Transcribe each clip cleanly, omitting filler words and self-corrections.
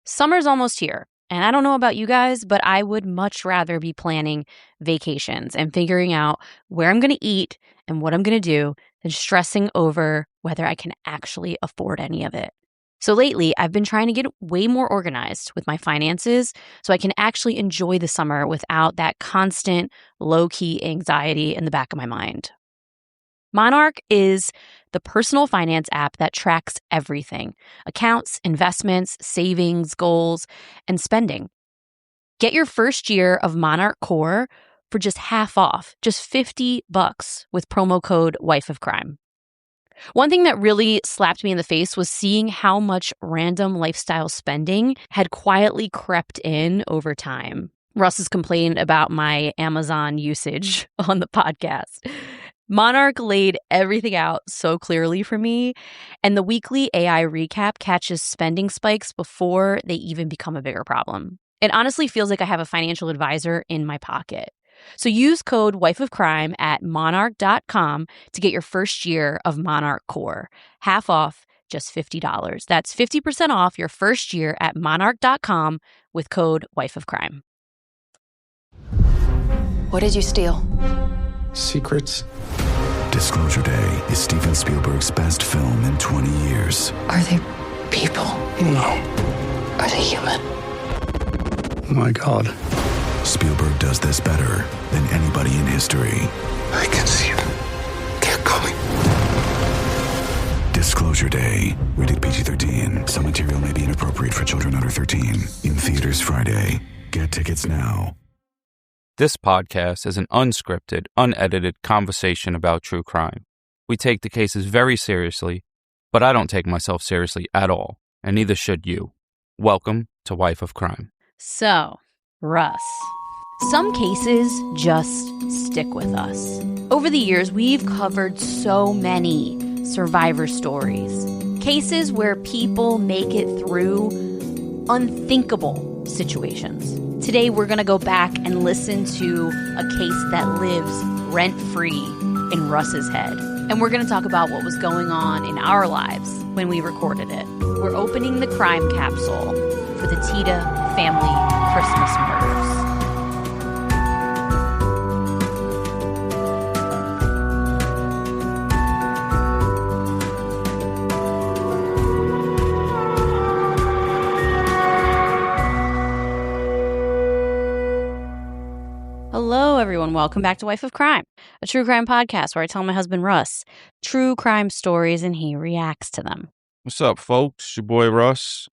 Summer's almost here, and I don't know about you guys, but I would much rather be planning vacations and figuring out where I'm going to eat and what I'm going to do than stressing over whether I can actually afford any of it. So lately, I've been trying to get way more organized with my finances so I can actually enjoy the summer without that constant low-key anxiety in the back of my mind. Monarch is the personal finance app that tracks everything: accounts, investments, savings, goals, and spending. Get your first year of Monarch Core for just half off, just $50 with promo code Wife of Crime. One thing that really slapped me in the face was seeing how much random lifestyle spending had quietly crept in over time. Russ has complained about my Amazon usage on the podcast. Monarch laid everything out so clearly for me, and the weekly AI recap catches spending spikes before they even become a bigger problem. It honestly feels like I have a financial advisor in my pocket. So use code Wife of Crime at monarch.com to get your first year of Monarch Core. Half off, just $50. That's 50% off your first year at monarch.com with code Wife of Crime. What did you steal? Secrets. Disclosure Day is Steven Spielberg's best film in 20 years. Are they people? No. Are they human? Oh my God. Spielberg does this better than anybody in history. I can see them. They're coming. Disclosure Day. Rated PG-13. Some material may be inappropriate for children under 13. In theaters Friday. Get tickets now. This podcast is an unscripted, unedited conversation about true crime. We take the cases very seriously, but I don't take myself seriously at all, and neither should you. Welcome to Wife of Crime. So, Russ, some cases just stick with us. Over the years, we've covered so many survivor stories, cases where people make it through unthinkable situations. Today, we're going to go back and listen to a case that lives rent-free in Russ's head. And we're going to talk about what was going on in our lives when we recorded it. We're opening the crime capsule for the Tiede Family Christmas murders. Hello, everyone. Welcome back to Wife of Crime, a true crime podcast where I tell my husband, Russ, true crime stories and he reacts to them. What's up, folks? Your boy Russ,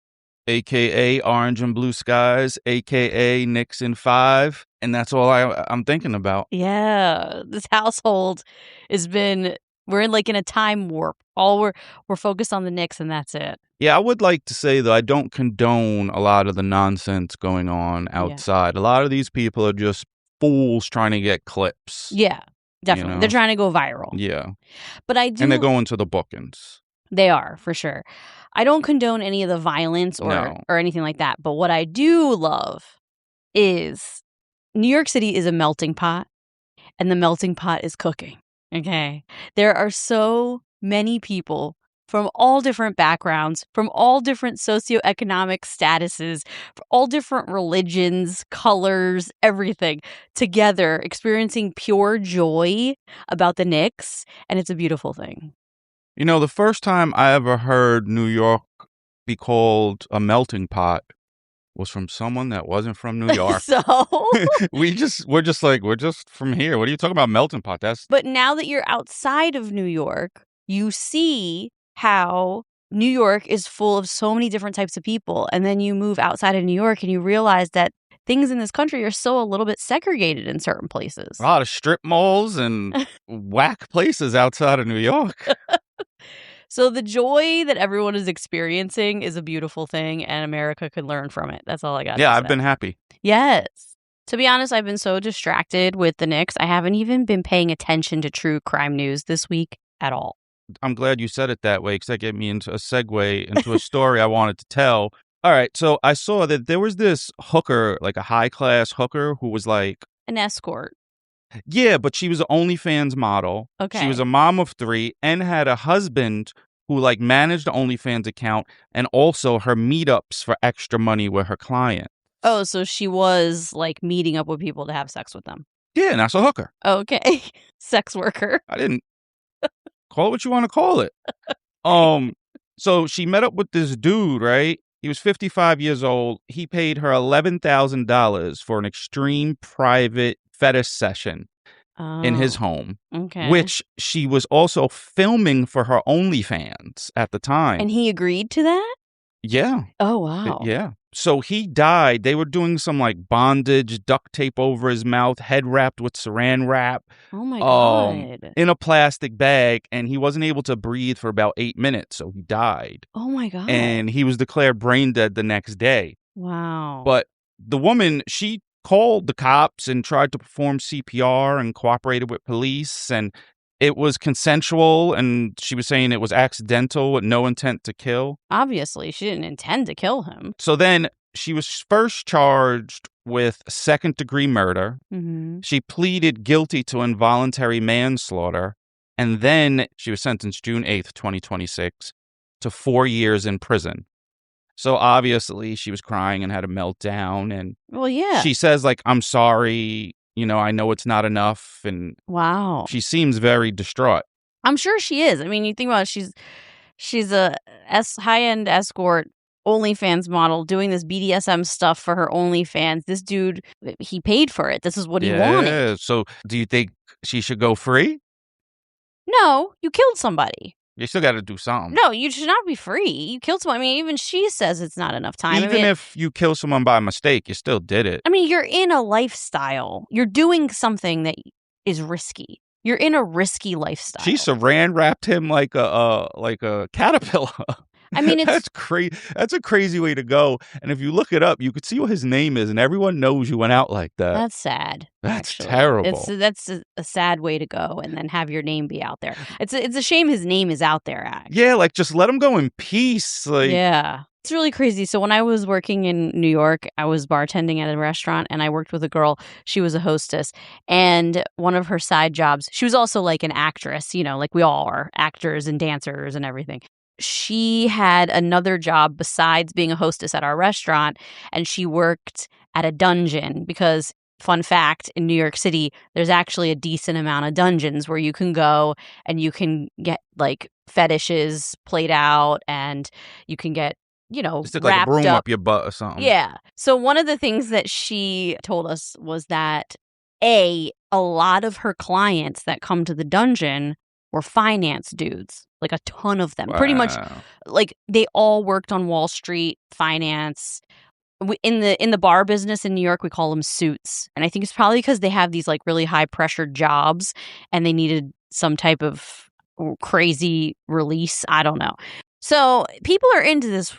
a.k.a. Orange and Blue Skies, a.k.a. Nixon 5, and that's all I'm thinking about. Yeah, this household we're in a time warp. We're focused on the Knicks and that's it. Yeah, I would like to say, though, I don't condone a lot of the nonsense going on outside. Yeah. A lot of these people are just fools trying to get clips. Yeah, definitely. You know? They're trying to go viral. Yeah. But I do. And they're going to the bookings. They are, for sure. I don't condone any of the violence or anything like that. But what I do love is New York City is a melting pot, and the melting pot is cooking. Okay. There are so many people from all different backgrounds, from all different socioeconomic statuses, for all different religions, colors, everything, together experiencing pure joy about the Knicks, and it's a beautiful thing. You know, the first time I ever heard New York be called a melting pot was from someone that wasn't from New York. So we're just from here. What are you talking about, melting pot? But now that you're outside of New York, you see how New York is full of so many different types of people. And then you move outside of New York and you realize that things in this country are still a little bit segregated in certain places. A lot of strip malls and whack places outside of New York. So the joy that everyone is experiencing is a beautiful thing, and America could learn from it. That's all I got to say. Yeah, I've been happy. Yes. To be honest, I've been so distracted with the Knicks, I haven't even been paying attention to true crime news this week at all. I'm glad you said it that way, because that gave me into a segue into a story I wanted to tell. All right, so I saw that there was this hooker, like a high-class hooker, who was like... an escort. Yeah, but she was an OnlyFans model. Okay. She was a mom of 3 and had a husband who like managed the OnlyFans account and also her meetups for extra money with her client. Oh, so she was like meeting up with people to have sex with them. Yeah, and that's a hooker. Okay. Sex worker. I didn't call it what you want to call it. So she met up with this dude, right? He was 55 years old. He paid her $11,000 for an extreme private fetish session in his home, Okay. which she was also filming for her OnlyFans at the time. And he agreed to that? Yeah. Oh, wow. Yeah. So he died. They were doing some like bondage, duct tape over his mouth, head wrapped with saran wrap. Oh, my God. In a plastic bag, and he wasn't able to breathe for about 8 minutes, so he died. Oh, my God. And he was declared brain dead the next day. Wow. But the woman, she called the cops and tried to perform CPR and cooperated with police, and it was consensual, and she was saying it was accidental with no intent to kill. Obviously, she didn't intend to kill him. So then she was first charged with second-degree murder. Mm-hmm. She pleaded guilty to involuntary manslaughter, and then she was sentenced June 8th, 2026, to 4 years in prison. So obviously she was crying and had a meltdown, and Well, yeah. she says, like, I'm sorry, I know it's not enough, and Wow. she seems very distraught. I'm sure she is. I mean, you think about it, she's a high-end escort OnlyFans model doing this BDSM stuff for her OnlyFans. This dude, he paid for it. This is what he wanted. So do you think she should go free? No, you killed somebody. You still got to do something. No, you should not be free. You killed someone. I mean, even she says it's not enough time. Even if you kill someone by mistake, you still did it. I mean, you're in a lifestyle. You're doing something that is risky. You're in a risky lifestyle. She saran wrapped him like a caterpillar. I mean, it's that's crazy. That's a crazy way to go. And if you look it up, you could see what his name is, and everyone knows you went out like that. That's sad. That's actually. terrible. That's a sad way to go, and then have your name be out there. It's a shame his name is out there. Actually. Yeah, like just let him go in peace. Like, yeah. It's really crazy. So when I was working in New York, I was bartending at a restaurant, and I worked with a girl. She was a hostess, and one of her side jobs, she was also like an actress, like we all are, actors and dancers and everything. She had another job besides being a hostess at our restaurant, and she worked at a dungeon because, fun fact, in New York City, there's actually a decent amount of dungeons where you can go and you can get like fetishes played out, and you can get just took wrapped like a broom up up your butt or something. Yeah. So one of the things that she told us was that a lot of her clients that come to the dungeon were finance dudes, like a ton of them. Wow. Pretty much like they all worked on Wall Street, finance. In the bar business in New York, we call them suits. And I think it's probably because they have these like really high pressure jobs and they needed some type of crazy release. I don't know. So people are into this.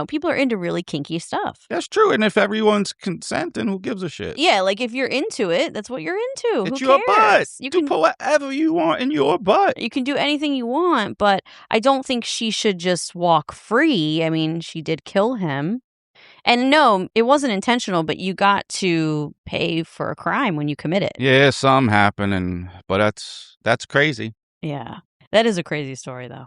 People are into really kinky stuff. That's true. And if everyone's consenting, who gives a shit? Yeah, like if you're into it, that's what you're into. It's Who your cares? butt. You do can put whatever you want in your butt. You can do anything you want, but I don't think she should just walk free. I mean, she did kill him. And no, it wasn't intentional, but you got to pay for a crime when you commit it. Yeah, something happened, but that's crazy. Yeah, that is a crazy story, though.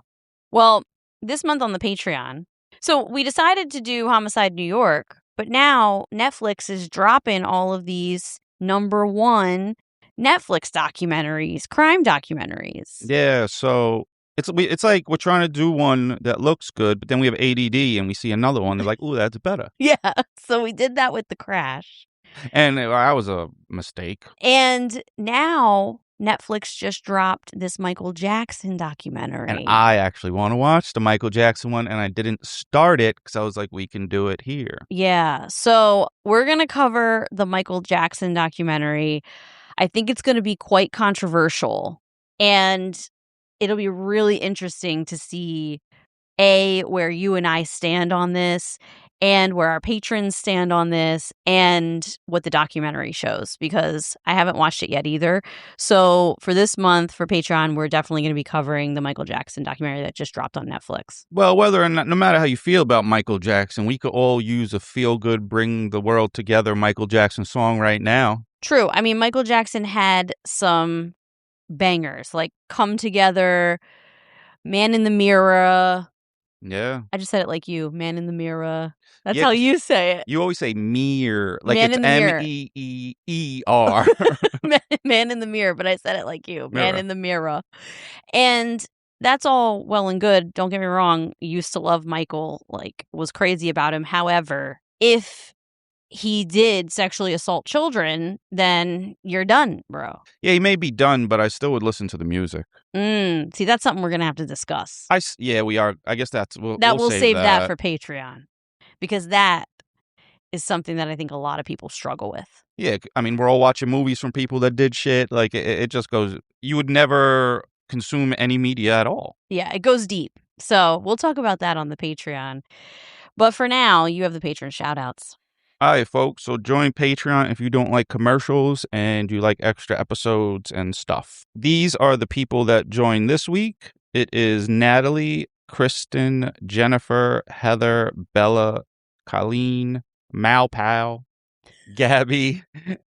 Well, this month on the Patreon, so we decided to do Homicide New York, but now Netflix is dropping all of these #1 Netflix documentaries, crime documentaries. Yeah, so it's like we're trying to do one that looks good, but then we have ADD and we see another one. They're like, "Ooh, that's better." Yeah, so we did that with The Crash. And that was a mistake. And now Netflix just dropped this Michael Jackson documentary. And I actually want to watch the Michael Jackson one, and I didn't start it because I was like, we can do it here. Yeah, so we're going to cover the Michael Jackson documentary. I think it's going to be quite controversial, and it'll be really interesting to see, where you and I stand on this, and where our patrons stand on this, and what the documentary shows, because I haven't watched it yet either. So for this month, for Patreon, we're definitely going to be covering the Michael Jackson documentary that just dropped on Netflix. Well, whether or not, no matter how you feel about Michael Jackson, we could all use a feel-good, bring the world together Michael Jackson song right now. True. I mean, Michael Jackson had some bangers, like Come Together, Man in the mirror. Yeah. I just said it like you. Man in the mirror. That's Yeah, how 'cause you say it. You always say mirror, like Man it's in the mirror. MEEER. Man in the mirror, but I said it like you. Man Mirror. in the mirror. And that's all well and good. Don't get me wrong. Used to love Michael, like, was crazy about him. However, if he did sexually assault children, then you're done, bro. Yeah, he may be done, but I still would listen to the music. See, that's something we're going to have to discuss. Yeah, we are. I guess we'll We'll save that that for Patreon, because that is something that I think a lot of people struggle with. Yeah, I mean, we're all watching movies from people that did shit. Like, it just goes, you would never consume any media at all. Yeah, it goes deep. So we'll talk about that on the Patreon. But for now, you have the patron shout-outs. All right, folks. So join Patreon if you don't like commercials and you like extra episodes and stuff. These are the people that joined this week. It is Natalie, Kristen, Jennifer, Heather, Bella, Colleen, Malpal, Gabby,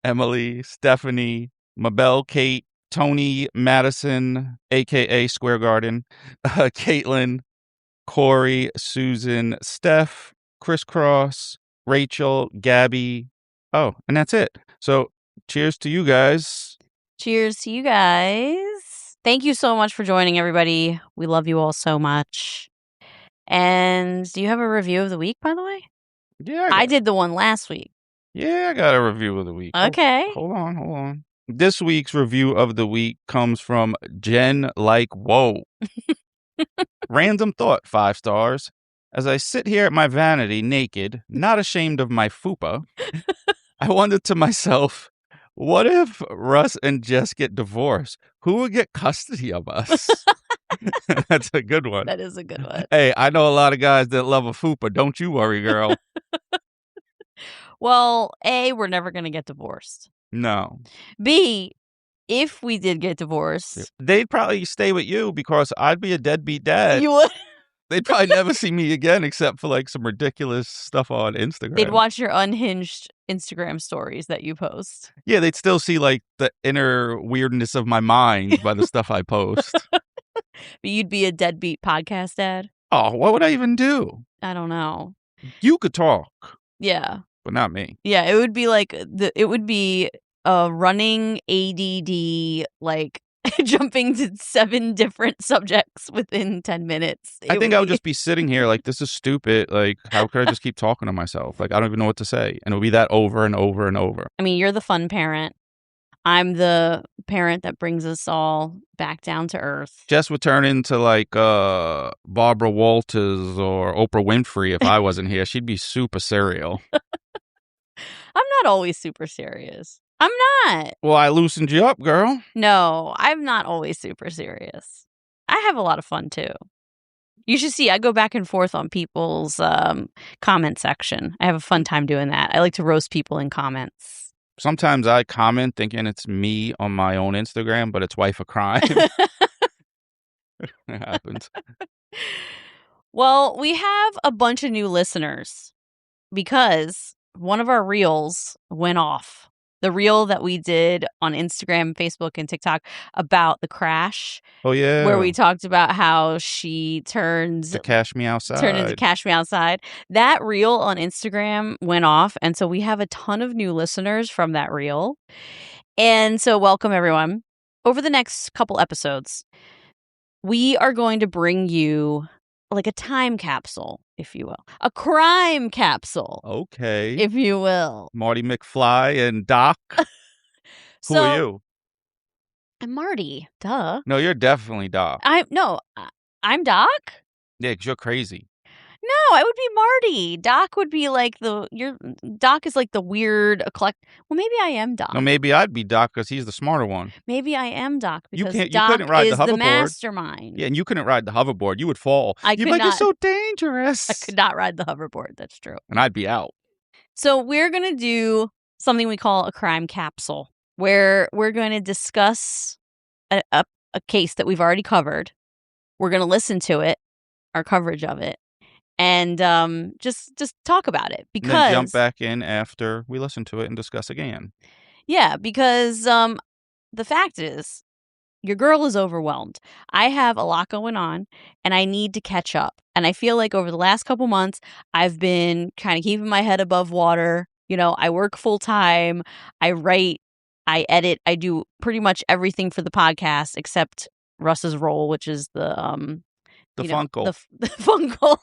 Emily, Stephanie, Mabel, Kate, Tony, Madison, a.k.a. Square Garden, Caitlin, Corey, Susan, Steph, Crisscross, Rachel, Gabby. Oh, and that's it. So cheers to you guys. Cheers to you guys. Thank you so much for joining, everybody. We love you all so much. And do you have a review of the week, by the way? Yeah, I did the one last week. Yeah, I got a review of the week. Okay. Hold on. This week's review of the week comes from Jen Like Whoa. Random thought, 5 stars. As I sit here at my vanity naked, not ashamed of my fupa, I wondered to myself, what if Russ and Jess get divorced? Who would get custody of us? That's a good one. That is a good one. Hey, I know a lot of guys that love a fupa. Don't you worry, girl. Well, A, we're never going to get divorced. No. B, if we did get divorced, they'd probably stay with you because I'd be a deadbeat dad. You would? They'd probably never see me again except for like some ridiculous stuff on Instagram. They'd watch your unhinged Instagram stories that you post. Yeah, they'd still see like the inner weirdness of my mind by the stuff I post. But you'd be a deadbeat podcast dad? Oh, what would I even do? I don't know. You could talk. Yeah. But not me. Yeah, it would be like it would be a running ADD, like jumping to 7 different subjects within 10 minutes. I think I would just be sitting here like, this is stupid. Like, how could I just keep talking to myself? Like, I don't even know what to say. And it would be that over and over and over. I mean, you're the fun parent. I'm the parent that brings us all back down to earth. Jess would turn into like Barbara Walters or Oprah Winfrey if I wasn't here. She'd be super serial. I'm not always super serious. I'm not. Well, I loosened you up, girl. No, I'm not always super serious. I have a lot of fun, too. You should see, I go back and forth on people's comment section. I have a fun time doing that. I like to roast people in comments. Sometimes I comment thinking it's me on my own Instagram, but it's wife of crime. It happens. Well, we have a bunch of new listeners because one of our reels went off. The reel that we did on Instagram, Facebook, and TikTok about the crash. Oh, yeah. Where we talked about how she turned to Cash Me Outside. Turned into Cash Me Outside. That reel on Instagram went off. And so we have a ton of new listeners from that reel. And so welcome, everyone. Over the next couple episodes, we are going to bring you like a time capsule, if you will. A crime capsule. Okay. If you will. Marty McFly and Doc. Who are you? I'm Marty. Duh. No, you're definitely Doc. I'm Doc? Yeah, because you're crazy. No, I would be Marty. Doc would be like Doc is like the weird Well, maybe I am Doc. No, maybe I'd be Doc because he's the smarter one. Maybe I am Doc because you Doc couldn't ride is the the hoverboard. Mastermind. Yeah, and you couldn't ride the hoverboard. You would fall. You'd be like, you're so dangerous. I could not ride the hoverboard. That's true. And I'd be out. So we're going to do something we call a crime capsule, where we're going to discuss a case that we've already covered. We're going to listen to it, our coverage of it, and just talk about it. Because and then jump back in after we listen to it and discuss again. Yeah, because the fact is, your girl is overwhelmed. I have a lot going on and I need to catch up. And I feel like over the last couple months, I've been kind of keeping my head above water. You know, I work full time, I write, I edit, I do pretty much everything for the podcast except Russ's role, which is the The you know, Funkle. the Funkle,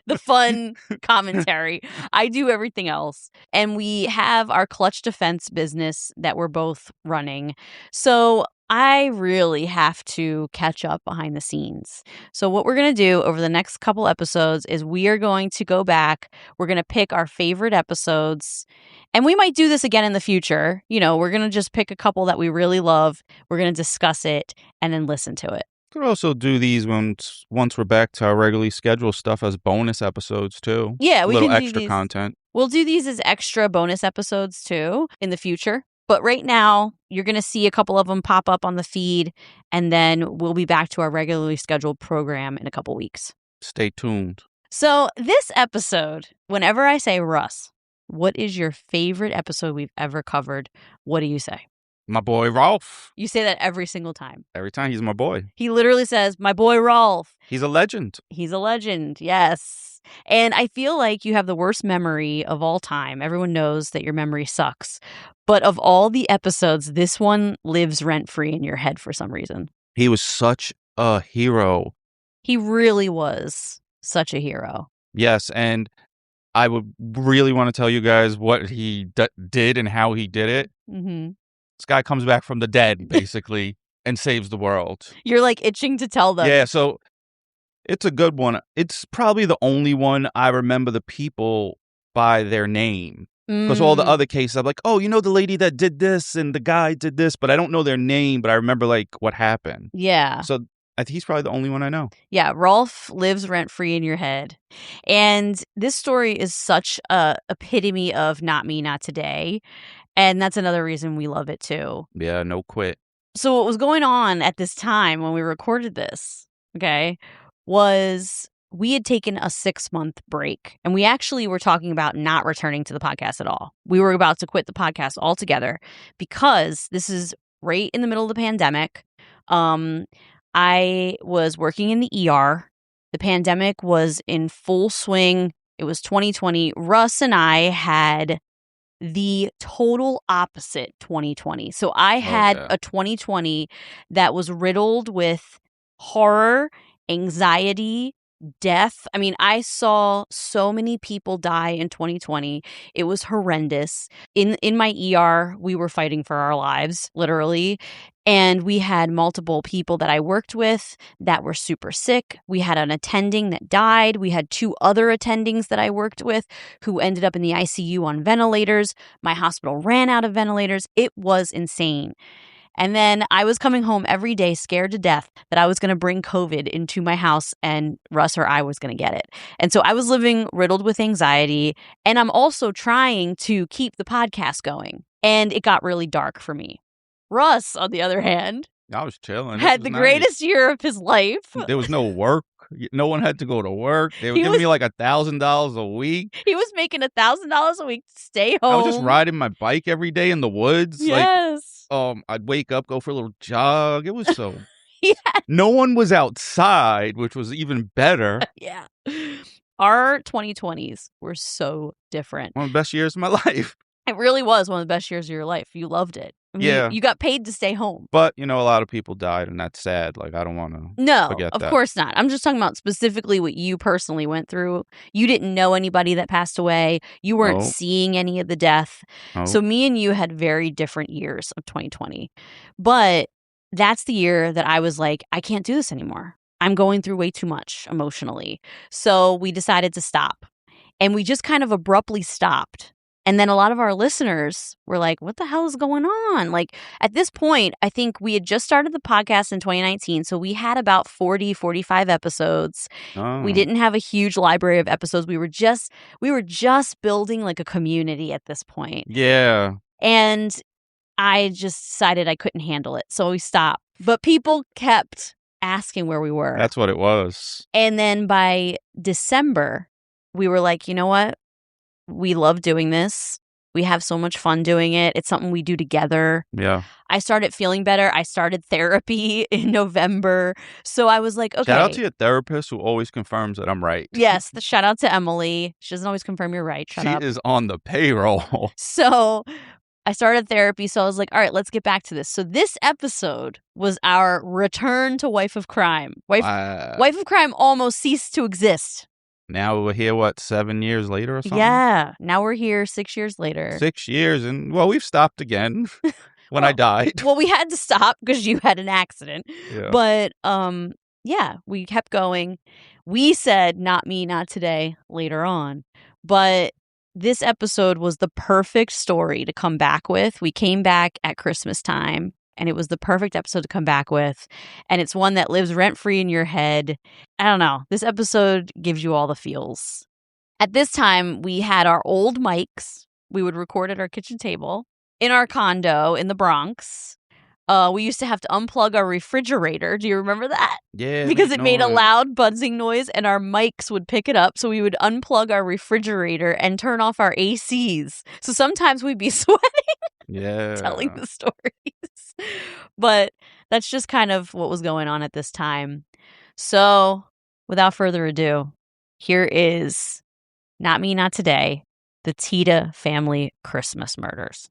the fun commentary. I do everything else. And we have our clutch defense business that we're both running. So I really have to catch up behind the scenes. So what we're going to do over the next couple episodes is we are going to go back. We're going to pick our favorite episodes. And we might do this again in the future. You know, we're going to just pick a couple that we really love. We're going to discuss it and then listen to it. Could also do these once we're back to our regularly scheduled stuff as bonus episodes too. Yeah, we little can do extra these. content. We'll do these as extra bonus episodes too in the future. But right now, you're going to see a couple of them pop up on the feed, and then we'll be back to our regularly scheduled program in a couple weeks. Stay tuned. So this episode, whenever I say, Russ, what is your favorite episode we've ever covered? What do you say? My boy Rolf. You say that every single time. Every time he's my boy. He literally says, my boy Rolf. He's a legend. He's a legend, yes. And I feel like you have the worst memory of all time. Everyone knows that your memory sucks. But of all the episodes, this one lives rent-free in your head for some reason. He was such a hero. He really was such a hero. Yes, and I would really want to tell you guys what he did and how he did it. Mm-hmm. This guy comes back from the dead, basically, and saves the world. You're like itching to tell them. Yeah, so it's a good one. It's probably the only one I remember the people by their name. Because all the other cases, I'm like, oh, you know the lady that did this and the guy did this, but I don't know their name, but I remember like what happened. Yeah. So I think he's probably the only one I know. Yeah, Rolf lives rent-free in your head. And this story is such a epitome of not me, not today. And that's another reason we love it too. Yeah, no quit. So what was going on at this time when we recorded this, okay, was we had taken a 6-month break. And we actually were talking about not returning to the podcast at all. We were about to quit the podcast altogether because this is right in the middle of the pandemic. I was working in the ER. The pandemic was in full swing. It was 2020. Russ and I had the total opposite 2020. So I had a 2020 that was riddled with horror, anxiety, death. I mean, I saw so many people die in 2020. It was horrendous. In my ER, we were fighting for our lives, literally. And we had multiple people that I worked with that were super sick. We had an attending that died. We had 2 other attendings that I worked with who ended up in the ICU on ventilators. My hospital ran out of ventilators. It was insane. And then I was coming home every day scared to death that I was going to bring COVID into my house and Russ or I was going to get it. And so I was living riddled with anxiety. And I'm also trying to keep the podcast going. And it got really dark for me. Russ, on the other hand, I was chilling. had the greatest year of his life. There was no work. No one had to go to work. They were giving me like $1,000 a week. He was making $1,000 a week to stay home. I was just riding my bike every day in the woods. Yes. Like, I'd wake up, go for a little jog. It was so. Yeah. No one was outside, which was even better. Yeah. Our 2020s were so different. One of the best years of my life. It really was one of the best years of your life. You loved it. I mean, Yeah. You got paid to stay home. But, a lot of people died, and that's sad. Like, I don't want to No, forget of that. course not. I'm just talking about specifically what you personally went through. You didn't know anybody that passed away. You weren't No. seeing any of the death. No. So me and you had very different years of 2020. But that's the year that I was like, I can't do this anymore. I'm going through way too much emotionally. So we decided to stop. And we just kind of abruptly stopped. And then a lot of our listeners were like, what the hell is going on? Like at this point, I think we had just started the podcast in 2019. So we had about 40, 45 episodes. Oh. We didn't have a huge library of episodes. We were just building like a community at this point. Yeah. And I just decided I couldn't handle it. So we stopped. But people kept asking where we were. That's what it was. And then by December, we were like, you know what? We love doing this. We have so much fun doing it. It's something we do together. Yeah. I started feeling better. I started therapy in November. So I was like, okay. Shout out to your therapist who always confirms that I'm right. Yes, the shout out to Emily. She doesn't always confirm you're right. Shut up. She is on the payroll. So I started therapy. So I was like, all right, let's get back to this. So this episode was our return to Wife of Crime. Wife of Crime almost ceased to exist. Now we're here, 7 years later or something? Yeah. Now we're here 6 years later. 6 years. And, we've stopped again when I died. Well, we had to stop because you had an accident. Yeah. But, yeah, we kept going. We said, not me, not today, later on. But this episode was the perfect story to come back with. We came back at Christmas time, and it was the perfect episode to come back with. And it's one that lives rent-free in your head. I don't know. This episode gives you all the feels. At this time, we had our old mics. We would record at our kitchen table in our condo in the Bronx. We used to have to unplug our refrigerator. Do you remember that? Yeah. Because it made a loud buzzing noise and our mics would pick it up. So we would unplug our refrigerator and turn off our ACs. So sometimes we'd be sweating telling the stories. But that's just kind of what was going on at this time. So without further ado, here is Not Me, Not Today, the Tiede Family Christmas Murders.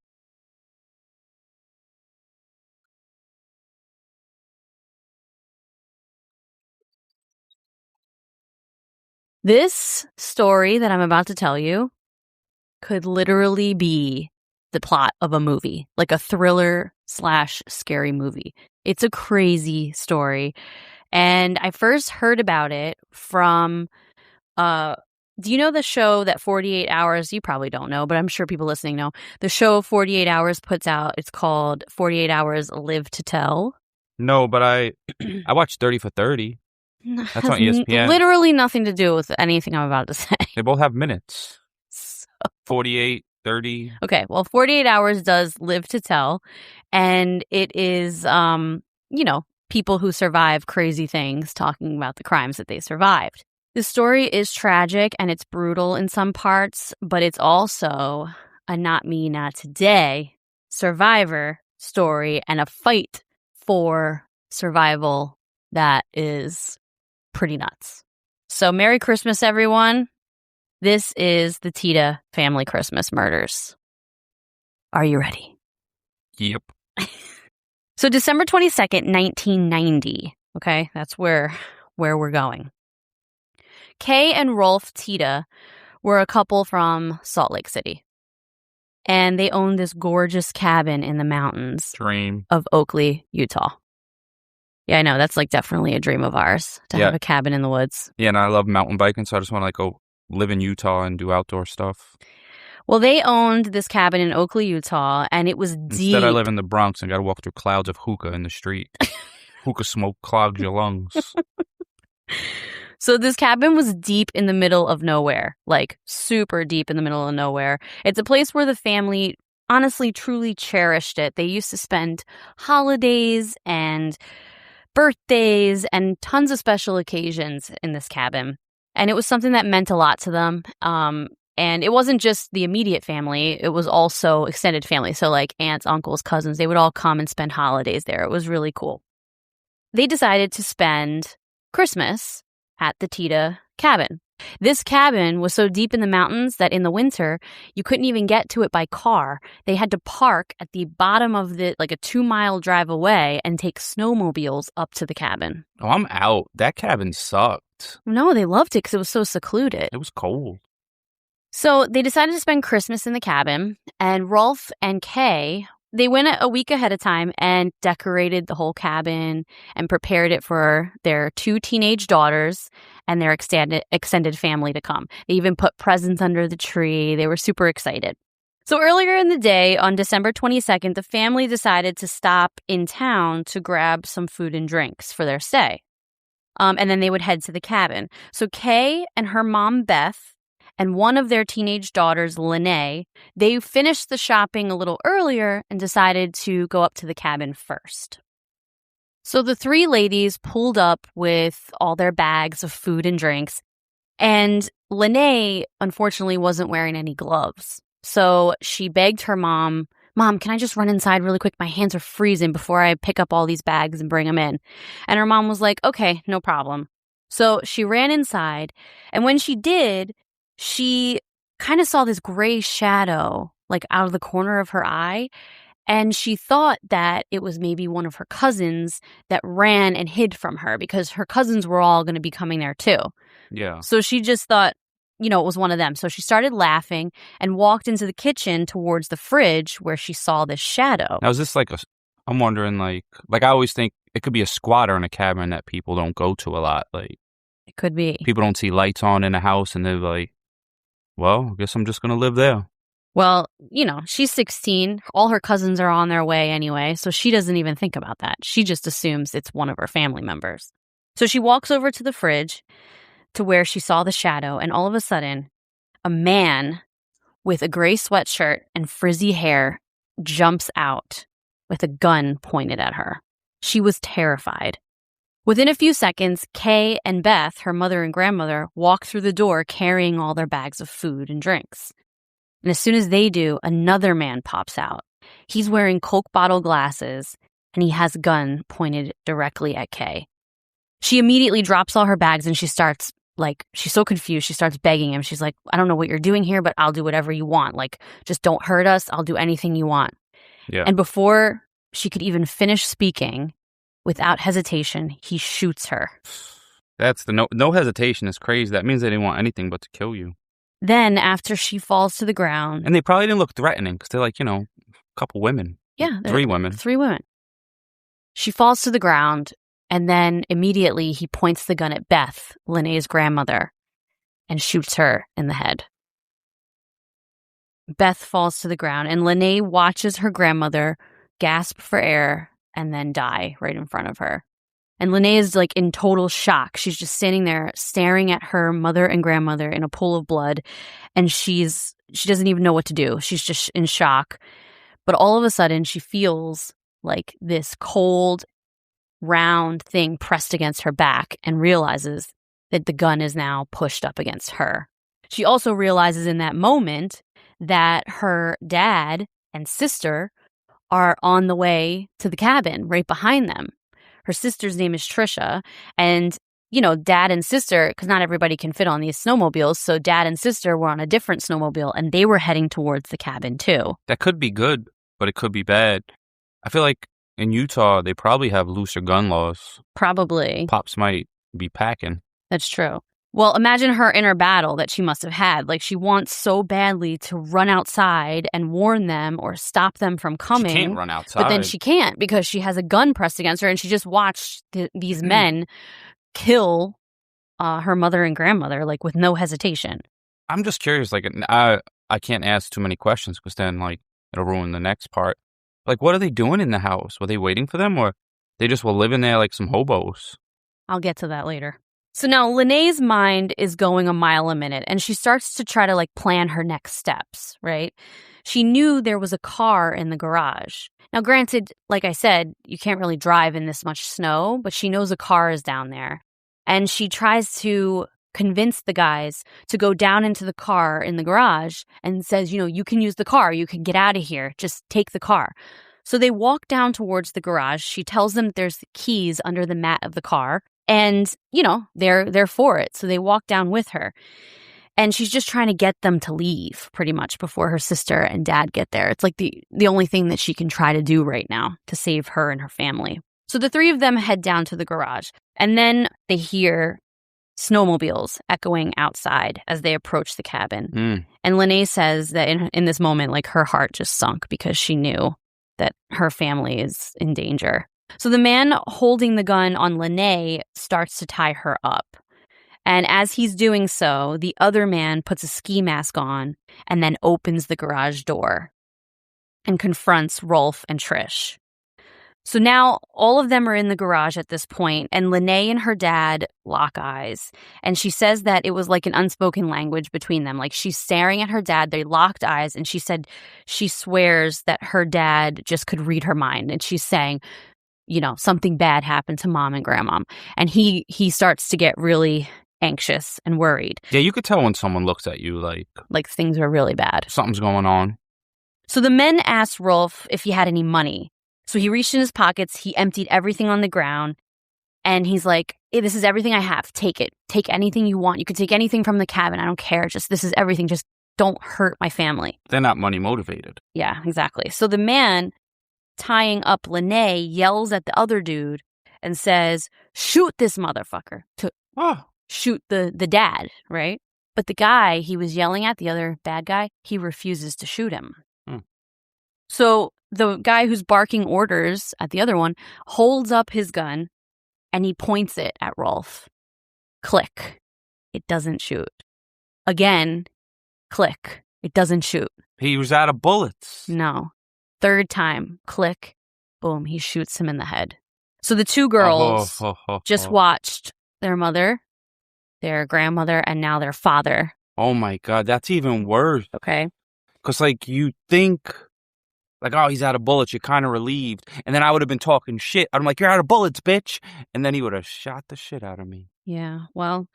This story that I'm about to tell you could literally be the plot of a movie, like a thriller/scary movie. It's a crazy story. And I first heard about it from, do you know the show that 48 Hours, you probably don't know, but I'm sure people listening know. The show 48 Hours puts out, it's called 48 Hours Live to Tell. No, but I watched 30 for 30. That's on ESPN. Literally nothing to do with anything I'm about to say. They both have minutes. 48, 30. Okay, well, 48 Hours does Live to Tell, and it is, people who survive crazy things talking about the crimes that they survived. The story is tragic and it's brutal in some parts, but it's also a not me, not today survivor story and a fight for survival that is pretty nuts. So Merry Christmas, everyone. This is the Tiede Family Christmas Murders. Are you ready? Yep. So December 22nd, 1990. Okay, that's where we're going. Kay and Rolf Tiede were a couple from Salt Lake City. And they owned this gorgeous cabin in the mountains Dream. of Oakley, Utah. Yeah, I know. That's like definitely a dream of ours to have a cabin in the woods. Yeah, and I love mountain biking, so I just want to go live in Utah and do outdoor stuff. Well, they owned this cabin in Oakley, Utah, and it was deep. Instead, I live in the Bronx and got to walk through clouds of hookah in the street. Hookah smoke clogs your lungs. So this cabin was deep in the middle of nowhere, like super deep in the middle of nowhere. It's a place where the family honestly, truly cherished it. They used to spend holidays and birthdays and tons of special occasions in this cabin. And it was something that meant a lot to them. And it wasn't just the immediate family. It was also extended family. So like aunts, uncles, cousins, they would all come and spend holidays there. It was really cool. They decided to spend Christmas at the Tiede cabin. This cabin was so deep in the mountains that in the winter, you couldn't even get to it by car. They had to park at the bottom of a 2-mile drive away and take snowmobiles up to the cabin. Oh, I'm out. That cabin sucked. No, they loved it because it was so secluded. It was cold. So they decided to spend Christmas in the cabin, and Rolf and Kay, they went a week ahead of time and decorated the whole cabin and prepared it for their 2 teenage daughters and their extended family to come. They even put presents under the tree. They were super excited. So earlier in the day, on December 22nd, the family decided to stop in town to grab some food and drinks for their stay. And then they would head to the cabin. So Kay and her mom, Beth, and one of their teenage daughters, Lene, they finished the shopping a little earlier and decided to go up to the cabin first. So the 3 ladies pulled up with all their bags of food and drinks, and Lene, unfortunately, wasn't wearing any gloves. So she begged her mom, "Mom, can I just run inside really quick? My hands are freezing before I pick up all these bags and bring them in." And her mom was like, "Okay, no problem." So she ran inside. And when she did, she kind of saw this gray shadow like out of the corner of her eye. And she thought that it was maybe one of her cousins that ran and hid from her because her cousins were all going to be coming there too. Yeah. So she just thought, it was one of them. So she started laughing and walked into the kitchen towards the fridge where she saw this shadow. Now, is this I'm wondering, like I always think it could be a squatter in a cabin that people don't go to a lot. Like, It could be. people don't see lights on in a house and they're like, well, I guess I'm just going to live there. Well, she's 16. All her cousins are on their way anyway, so she doesn't even think about that. She just assumes it's one of her family members. So she walks over to the fridge to where she saw the shadow, and all of a sudden, a man with a gray sweatshirt and frizzy hair jumps out with a gun pointed at her. She was terrified. Within a few seconds, Kay and Beth, her mother and grandmother, walk through the door carrying all their bags of food and drinks. And as soon as they do, another man pops out. He's wearing Coke bottle glasses, and he has a gun pointed directly at Kay. She immediately drops all her bags, and she starts, she's so confused. She starts begging him. She's like, "I don't know what you're doing here, but I'll do whatever you want. Just don't hurt us. I'll do anything you want." Yeah. And before she could even finish speaking, without hesitation, he shoots her. That's the no hesitation is crazy. That means they didn't want anything but to kill you. Then, after she falls to the ground... And they probably didn't look threatening because they're like, a couple women. Yeah. 3 women. 3 women. She falls to the ground, and then immediately he points the gun at Beth, Lennay's grandmother, and shoots her in the head. Beth falls to the ground, and Lennay watches her grandmother gasp for air and then die right in front of her. And Lennay is in total shock. She's just standing there staring at her mother and grandmother in a pool of blood, and she doesn't even know what to do. She's just in shock. But all of a sudden, she feels like this cold, round thing pressed against her back and realizes that the gun is now pushed up against her. She also realizes in that moment that her dad and sister are on the way to the cabin right behind them. Her sister's name is Trisha, and, dad and sister, because not everybody can fit on these snowmobiles, so dad and sister were on a different snowmobile, and they were heading towards the cabin, too. That could be good, but it could be bad. I feel like in Utah, they probably have looser gun laws. Probably. Pops might be packing. That's true. Well, imagine her inner battle that she must have had. She wants so badly to run outside and warn them or stop them from coming. She can't run outside. But then she can't because she has a gun pressed against her, and she just watched these men kill her mother and grandmother, with no hesitation. I'm just curious. I can't ask too many questions because then, it'll ruin the next part. What are they doing in the house? Were they waiting for them, or they just were living there like some hobos? I'll get to that later. So now Lennay's mind is going a mile a minute, and she starts to try to plan her next steps, right? She knew there was a car in the garage. Now, granted, like I said, you can't really drive in this much snow, but she knows a car is down there. And she tries to convince the guys to go down into the car in the garage and says, you can use the car. You can get out of here. Just take the car. So they walk down towards the garage. She tells them that there's keys under the mat of the car. And, they're for it. So they walk down with her. And she's just trying to get them to leave pretty much before her sister and dad get there. It's the only thing that she can try to do right now to save her and her family. So the 3 of them head down to the garage. And then they hear snowmobiles echoing outside as they approach the cabin. And Lennay says that in this moment, her heart just sunk because she knew that her family is in danger. So the man holding the gun on Lennay starts to tie her up. And as he's doing so, the other man puts a ski mask on and then opens the garage door and confronts Rolf and Trish. So now all of them are in the garage at this point, and Lennay and her dad lock eyes. And she says that it was like an unspoken language between them. She's staring at her dad, they locked eyes, and she said she swears that her dad just could read her mind. And she's saying, something bad happened to mom and grandma. And he starts to get really anxious and worried. Yeah, you could tell when someone looks at you Like things are really bad. something's going on. So the men asked Rolf if he had any money. So he reached in his pockets, he emptied everything on the ground, and he's like, hey, this is everything I have. Take it. Take anything you want. You can take anything from the cabin. I don't care. Just this is everything. Just don't hurt my family. They're not money motivated. Yeah, exactly. So the man tying up Lene yells at the other dude and says, shoot this motherfucker. To shoot the dad, right? But the guy he was yelling at, the other bad guy, he refuses to shoot him. So the guy who's barking orders at the other one holds up his gun and he points it at Rolf. Click. It doesn't shoot. Again, click. It doesn't shoot. He was out of bullets. No. Third time, click. Boom, he shoots him in the head. So the two girls just watched their mother, their grandmother, and now their father. Oh my God, that's even worse. Okay. Because, like, you think, like, oh, he's out of bullets. You're kind of relieved. And then I would have been talking shit. I'm like, you're out of bullets, bitch. And then he would have shot the shit out of me. Yeah, well,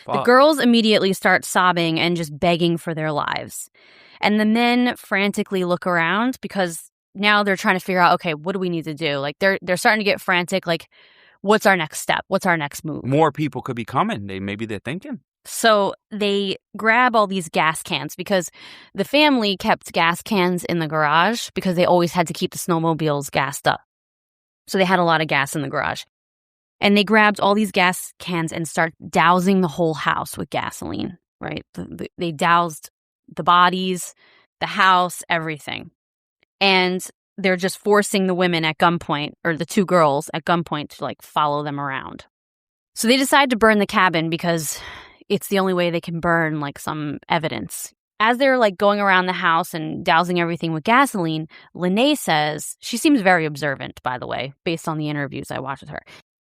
Fuck. the girls immediately start sobbing and just begging for their lives. And the men frantically look around because now they're trying to figure out, okay, what do we need to do? Like, they're starting to get frantic. Like, what's our next step? What's our next move? More people could be coming. Maybe they're thinking. So they grab all these gas cans because the family kept gas cans in the garage because they always had to keep the snowmobiles gassed up. So they had a lot of gas in the garage. And they grabbed all these gas cans and start dousing the whole house with gasoline, right? They doused the bodies, the house, everything. And they're just forcing the women at gunpoint, or the two girls at gunpoint, to like follow them around. So they decide to burn the cabin because it's the only way they can burn like some evidence. As they're like going around the house and dousing everything with gasoline, Lene says, she seems very observant, by the way, based on the interviews I watched with her.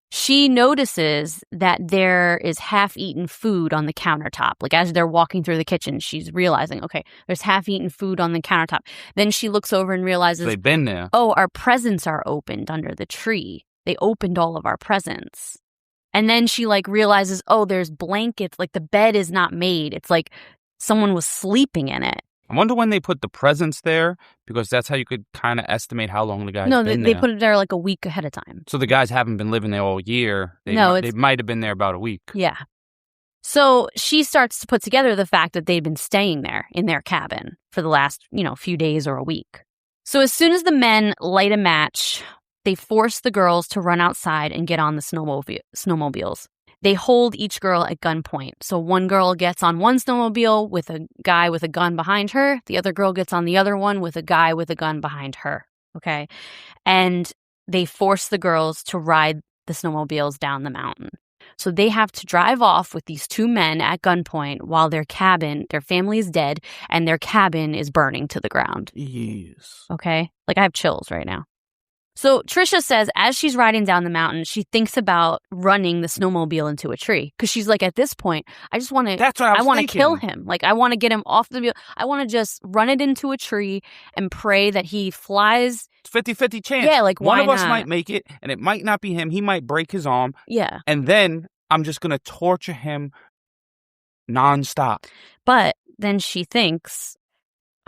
She notices that there is half-eaten food on the countertop. Like, as they're walking through the kitchen, she's realizing, okay, there's half-eaten food on the countertop. Then she looks over and realizes, They've been there. Oh, our presents are opened under the tree. They opened all of our presents. And then she, like, realizes, oh, there's blankets. Like, the bed is not made. It's like someone was sleeping in it. I wonder when they put the presents there, because that's how you could kind of estimate how long the guy's been there. No, they put it there like a week ahead of time. So the guys haven't been living there all year. They might have been there about a week. Yeah. So she starts to put together the fact that they've been staying there in their cabin for the last, few days or a week. So as soon as the men light a match, they force the girls to run outside and get on the snowmobiles. They hold each girl at gunpoint. So one girl gets on one snowmobile with a guy with a gun behind her. The other girl gets on the other one with a guy with a gun behind her. Okay. And they force the girls to ride the snowmobiles down the mountain. So they have to drive off with these two men at gunpoint while their family is dead, and their cabin is burning to the ground. Yes. Okay. Like, I have chills right now. So Trisha says as she's riding down the mountain, she thinks about running the snowmobile into a tree. Because she's like, at this point, I just want to, That's what I want to thinking. kill him. Like, I want to get him off the wheel. I want to just run it into a tree and pray that he flies. 50-50 chance. Yeah, like, one why of us not? might make it, and it might not be him. He might break his arm. Yeah. And then I'm just going to torture him nonstop. But then she thinks,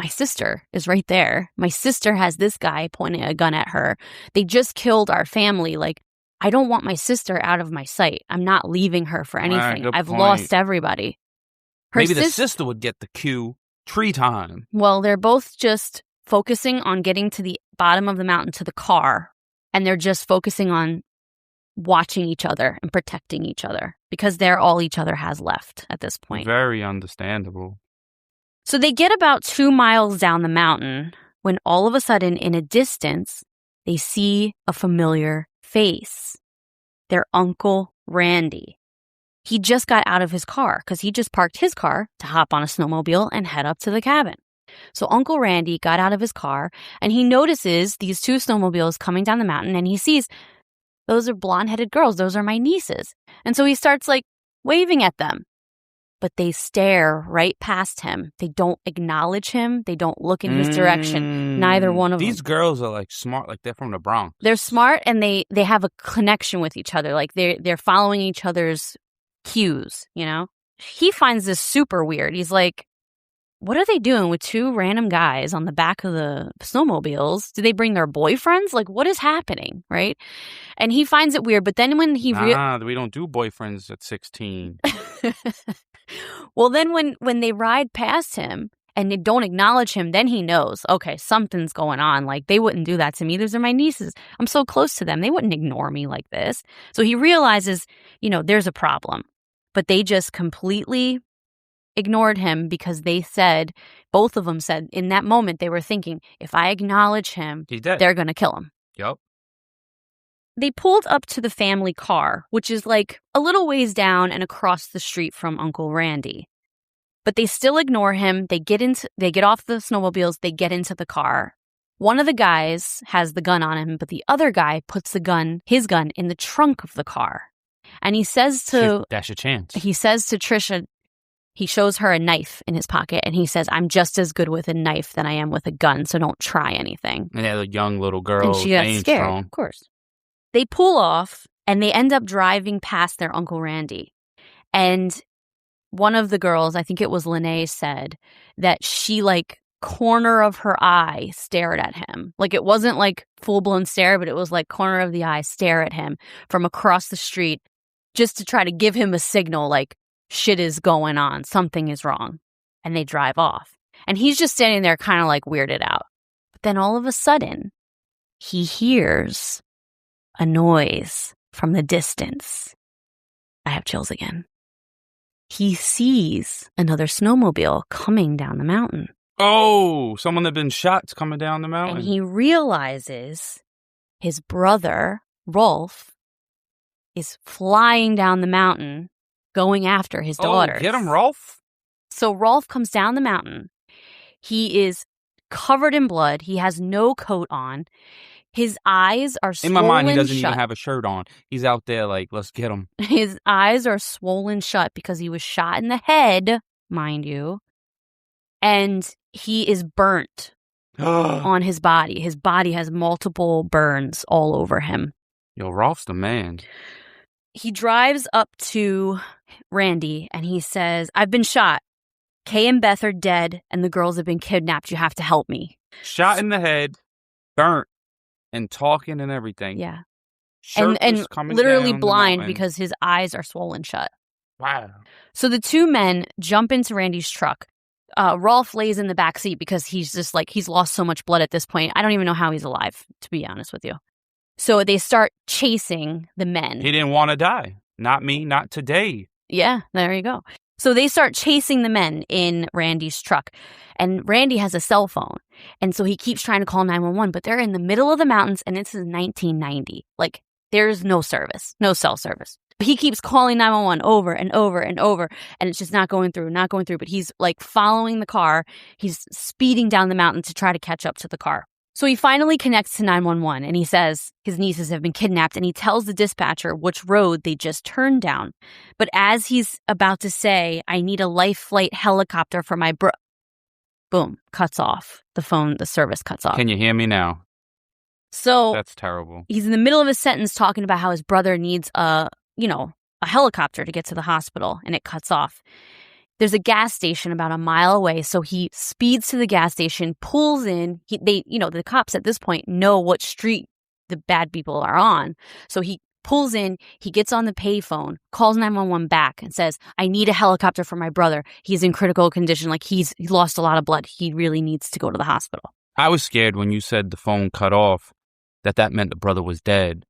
my sister is right there. My sister has this guy pointing a gun at her. They just killed our family. Like, I don't want my sister out of my sight. I'm not leaving her for anything. Good I've point. lost everybody. Maybe the sister would get the cue. Tree time. Well, they're both just focusing on getting to the bottom of the mountain to the car. And they're just focusing on watching each other and protecting each other because they're all each other has left at this point. Very understandable. So they get about 2 miles down the mountain when all of a sudden, in a distance, they see a familiar face. Their Uncle Randy. He just got out of his car because he just parked his car to hop on a snowmobile and head up to the cabin. So Uncle Randy got out of his car and he notices these two snowmobiles coming down the mountain and he sees, those are blonde-headed girls. Those are my nieces. And so he starts like waving at them. But they stare right past him. They don't acknowledge him. They don't look in his direction. Neither one of them. These girls are like smart, like they're from the Bronx. They're smart and they have a connection with each other. Like they're following each other's cues, he finds this super weird. He's like, what are they doing with two random guys on the back of the snowmobiles? Do they bring their boyfriends? Like, what is happening, right? And he finds it weird, but then when he... we don't do boyfriends at 16. Well, then when they ride past him and they don't acknowledge him, then he knows, okay, something's going on. Like, they wouldn't do that to me. Those are my nieces. I'm so close to them. They wouldn't ignore me like this. So he realizes, there's a problem. But they just completely ignored him because they said, both of them said, in that moment, they were thinking, if I acknowledge him, they're going to kill him. Yep. They pulled up to the family car, which is like a little ways down and across the street from Uncle Randy. But they still ignore him. They get off the snowmobiles. They get into the car. One of the guys has the gun on him, but the other guy puts his gun in the trunk of the car. And he says to... Dash a chance. He says to Trisha, he shows her a knife in his pocket, and he says, I'm just as good with a knife than I am with a gun, so don't try anything. And the young little girl. And she got scared, strong. Of course. They pull off, and they end up driving past their Uncle Randy. And one of the girls, I think it was Lene, said that she, corner of her eye stared at him. Like, it wasn't, full-blown stare, but it was, corner of the eye stare at him from across the street just to try to give him a signal, shit is going on. Something is wrong. And they drive off. And he's just standing there kind of weirded out. But then all of a sudden, he hears a noise from the distance. I have chills again. He sees another snowmobile coming down the mountain. Oh, someone that had been shot's coming down the mountain. And he realizes his brother, Rolf, is flying down the mountain going after his daughter. Oh, get him, Rolf. So Rolf comes down the mountain. He is covered in blood. He has no coat on. His eyes are swollen shut. In my mind, he doesn't even have a shirt on. He's out there let's get him. His eyes are swollen shut because he was shot in the head, mind you. And he is burnt on his body. His body has multiple burns all over him. Yo, Rolf's the man. He drives up to Randy and he says, I've been shot. Kay and Beth are dead and the girls have been kidnapped. You have to help me. Shot in the head, burnt, and talking and everything. Yeah. Shirt and coming literally down blind because his eyes are swollen shut. Wow. So the two men jump into Randy's truck. Rolf lays in the back seat because he's just he's lost so much blood at this point. I don't even know how he's alive, to be honest with you. So they start chasing the men. He didn't want to die. Not me, not today. Yeah, there you go. So they start chasing the men in Randy's truck. And Randy has a cell phone. And so he keeps trying to call 911, but they're in the middle of the mountains and this is 1990. There's no service, no cell service. He keeps calling 911 over and over and over, and it's just not going through. But he's following the car. He's speeding down the mountain to try to catch up to the car. So he finally connects to 911 and he says his nieces have been kidnapped and he tells the dispatcher which road they just turned down. But as he's about to say, I need a life flight helicopter for my boom, cuts off. The phone, the service cuts off. Can you hear me now? So that's terrible. He's in the middle of a sentence talking about how his brother needs a helicopter to get to the hospital, and it cuts off. There's a gas station about a mile away, so he speeds to the gas station, pulls in. The cops at this point know what street the bad people are on. So he pulls in, he gets on the payphone, calls 911 back and says, I need a helicopter for my brother. He's in critical condition. He lost a lot of blood. He really needs to go to the hospital. I was scared when you said the phone cut off, that meant the brother was dead.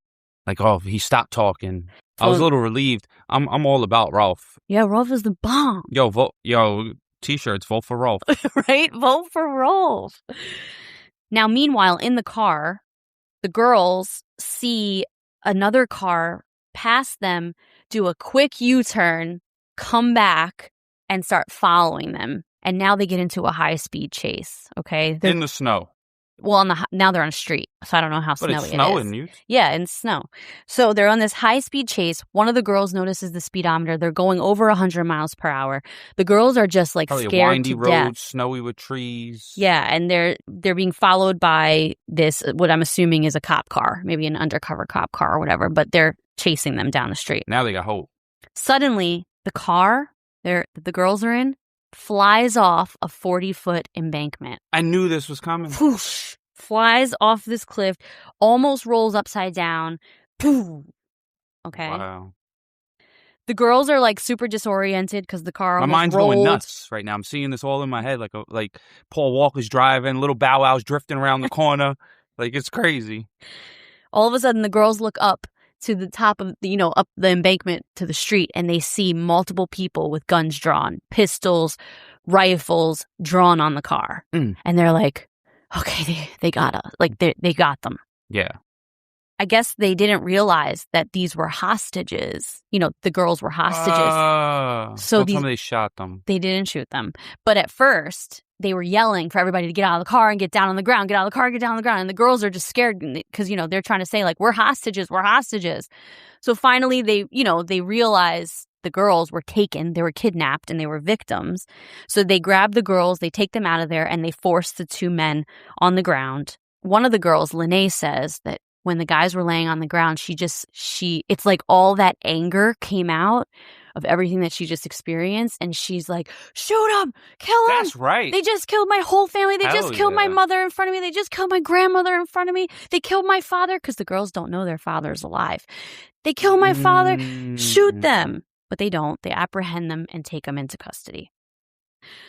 He stopped talking. I was a little relieved. I'm all about Rolf. Yeah, Rolf is the bomb. Yo, T-shirts, vote for Rolf. Right? Vote for Rolf. Now, meanwhile, in the car, the girls see another car pass them, do a quick U-turn, come back, and start following them. And now they get into a high-speed chase, okay? In the snow. Well, now they're on a street, so I don't know how snowy it is. But it's snowing. Yeah, in snow. So they're on this high-speed chase. One of the girls notices the speedometer. They're going over 100 miles per hour. The girls are just Probably scared a windy to road, death. snowy with trees. Yeah, and they're being followed by this, what I'm assuming is a cop car, maybe an undercover cop car or whatever, but they're chasing them down the street. Now they got hope. Suddenly, the car, the girls are in flies off a 40-foot embankment. I knew this was coming. Whoosh, flies off this cliff, almost rolls upside down. Poof. Okay. Wow. The girls are like super disoriented because the car My almost mind's rolled. going nuts right now. I'm seeing this all in my head, like Paul Walker's driving, little Bow Wow's drifting around the corner. Like, it's crazy. All of a sudden, the girls look up to the top of, up the embankment to the street, and they see multiple people with guns drawn, pistols, rifles drawn on the car. And they're like, okay, they got us. Like, they got them. Yeah. I guess they didn't realize that these were hostages. The girls were hostages. So somebody shot them. They didn't shoot them. But at first, they were yelling for everybody to get out of the car and get down on the ground, get out of the car, get down on the ground. And the girls are just scared because, they're trying to say, like, we're hostages, we're hostages. So finally, they realize the girls were taken, they were kidnapped, and they were victims. So they grab the girls, they take them out of there, and they force the two men on the ground. One of the girls, Lene, says that when the guys were laying on the ground, it's like all that anger came out of everything that she just experienced. And she's like, shoot them, kill them. That's right. They just killed my whole family. They Hell just killed my yeah. mother in front of me. They just killed my grandmother in front of me. They killed my father because the girls don't know their father's alive. They killed my father. Shoot them. But they don't. They apprehend them and take them into custody.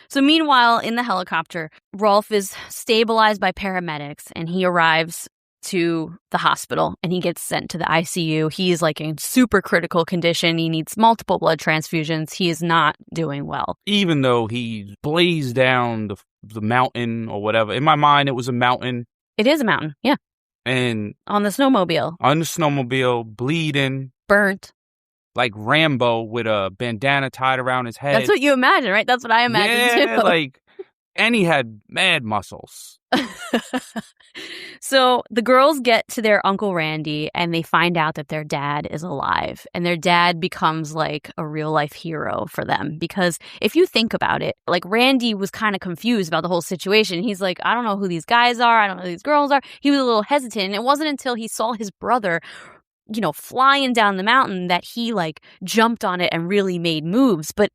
So meanwhile, in the helicopter, Rolf is stabilized by paramedics and he arrives to the hospital and he gets sent to the ICU. He is like in super critical condition. He needs multiple blood transfusions. He is not doing well. Even though he blazed down the mountain or whatever. In my mind, it was a mountain. It is a mountain, yeah. And on the snowmobile. On the snowmobile, bleeding. Burnt. Like Rambo with a bandana tied around his head. That's what you imagine, right? That's what I imagine too. And he had mad muscles. So the girls get to their Uncle Randy and they find out that their dad is alive. And their dad becomes like a real life hero for them. Because if you think about it, like Randy was kind of confused about the whole situation. He's like, I don't know who these guys are. I don't know who these girls are. He was a little hesitant. And it wasn't until he saw his brother, flying down the mountain that he like jumped on it and really made moves. But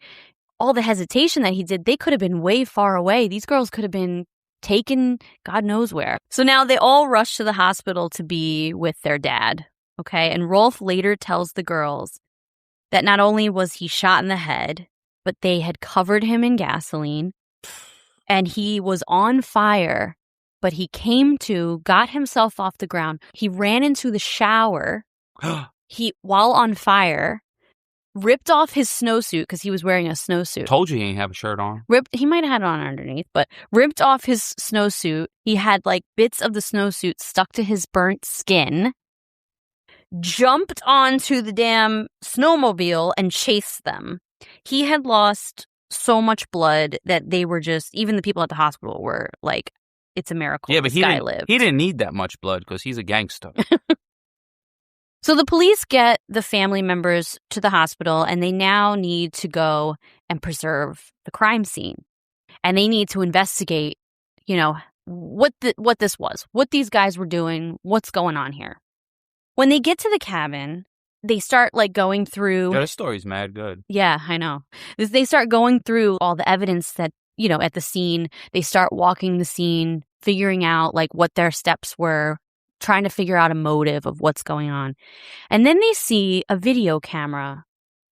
all the hesitation that he did, they could have been way far away. These girls could have been taken God knows where. So now they all rush to the hospital to be with their dad. Okay. And Rolf later tells the girls that not only was he shot in the head, but they had covered him in gasoline and he was on fire, but he came to, got himself off the ground. He ran into the shower. While on fire, ripped off his snowsuit because he was wearing a snowsuit. Told you he didn't have a shirt on. He might have had it on underneath, but ripped off his snowsuit. He had like bits of the snowsuit stuck to his burnt skin. Jumped onto the damn snowmobile and chased them. He had lost so much blood that they were just, even the people at the hospital were like, it's a miracle. Yeah, but he didn't need that much blood because he's a gangster. So the police get the family members to the hospital and they now need to go and preserve the crime scene. And they need to investigate, what this was, what these guys were doing, what's going on here. When they get to the cabin, they start like going through. Yeah, this story's mad good. Yeah, I know. They start going through all the evidence that, at the scene. They start walking the scene, figuring out like what their steps were, trying to figure out a motive of what's going on. And then they see a video camera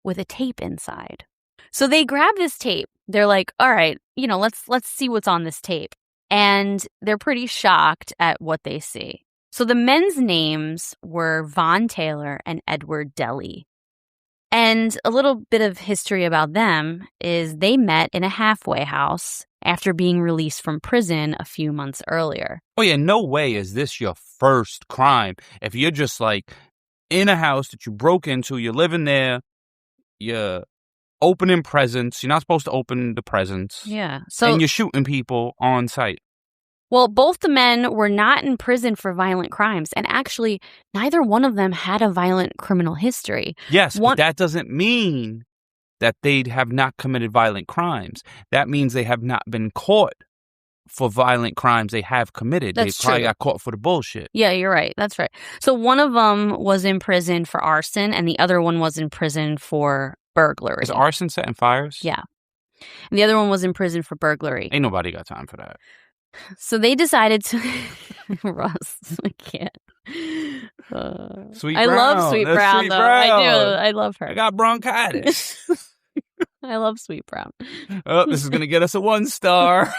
with a tape inside. So they grab this tape. They're like, all right, let's see what's on this tape. And they're pretty shocked at what they see. So the men's names were Von Taylor and Edward Deli. And a little bit of history about them is they met in a halfway house after being released from prison a few months earlier. Oh, yeah, no way is this your first crime. If you're just like in a house that you broke into, you're living there, you're opening presents. You're not supposed to open the presents. Yeah. And you're shooting people on sight. Well, both the men were not in prison for violent crimes. And actually, neither one of them had a violent criminal history. Yes, but that doesn't mean that they have not committed violent crimes. That means they have not been caught for violent crimes they have committed. That's they probably true. got caught for the bullshit. Yeah, you're right. That's right. So one of them was in prison for arson and the other one was in prison for burglary. Is arson setting fires? Yeah. And the other one was in prison for burglary. Ain't nobody got time for that. So they decided to... Russ, I can't. Sweet I Brown. love Sweet That's Brown, Sweet though. Brown. I do. I love her. I got bronchitis. I love Sweet Brown. Oh, this is going to get us a 1-star.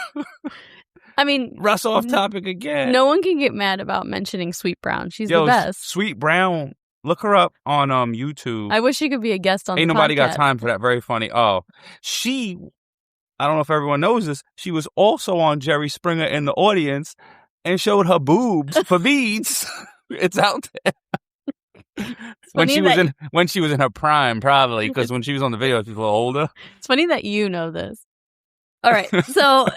I mean... Russ off topic again. No one can get mad about mentioning Sweet Brown. She's Yo, the best. Sweet Brown. Look her up on YouTube. I wish she could be a guest on Ain't the nobody podcast. got time for that. Very funny. Oh, I don't know if everyone knows this. She was also on Jerry Springer in the audience and showed her boobs for beads. It's out there. When she was in her prime, probably, because when she was on the video, she was a little older. It's funny that you know this. All right, so...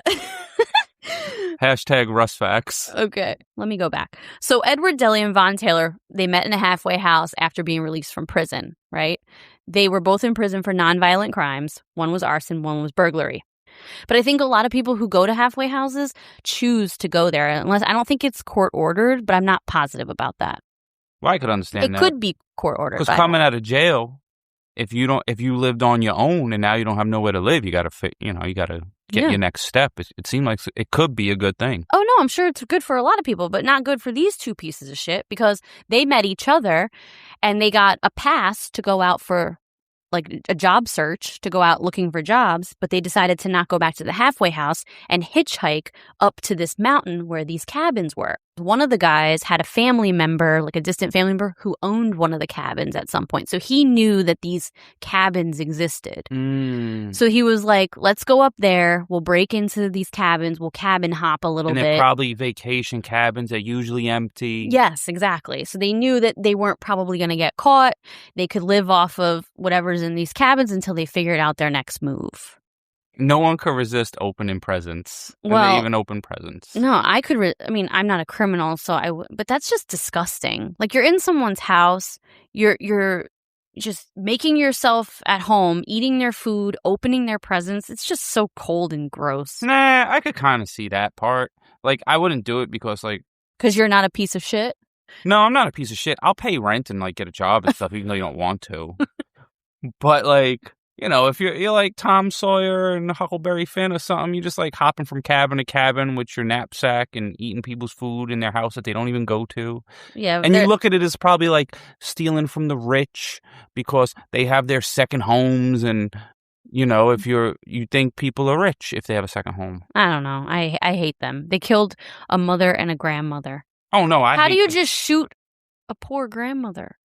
Hashtag Russ facts. Okay, let me go back. So Edward Deli and Von Taylor, they met in a halfway house after being released from prison, right? They were both in prison for nonviolent crimes. One was arson, one was burglary. But I think a lot of people who go to halfway houses choose to go there, unless I don't think it's court ordered, but I'm not positive about that. Well, I could understand that. It could be court ordered. Because coming out of jail, if you lived on your own and now you don't have nowhere to live, you got to get your next step. It seemed like it could be a good thing. Oh, no, I'm sure it's good for a lot of people, but not good for these two pieces of shit because they met each other and they got a pass to go out for like a job search, to go out looking for jobs, but they decided to not go back to the halfway house and hitchhike up to this mountain where these cabins were. One of the guys had a family member, like a distant family member, who owned one of the cabins at some point. So he knew that these cabins existed. So he was like, let's go up there. We'll break into these cabins. We'll cabin hop a little bit. And they're probably vacation cabins. They're usually empty. Yes, exactly. So they knew that they weren't probably going to get caught. They could live off of whatever's in these cabins until they figured out their next move. No one could resist opening presents. And they even open presents. No, I could. I'm not a criminal, so but that's just disgusting. Like you're in someone's house, you're just making yourself at home, eating their food, opening their presents. It's just so cold and gross. Nah, I could kind of see that part. Like I wouldn't do it because you're not a piece of shit. No, I'm not a piece of shit. I'll pay rent and get a job and stuff, even though you don't want to. But if you're like Tom Sawyer and Huckleberry Finn or something, you just hopping from cabin to cabin with your knapsack and eating people's food in their house that they don't even go to. Yeah. And you look at it as probably stealing from the rich because they have their second homes and, if you think people are rich if they have a second home. I don't know. I hate them. They killed a mother and a grandmother. Oh, no. How do you just shoot a poor grandmother?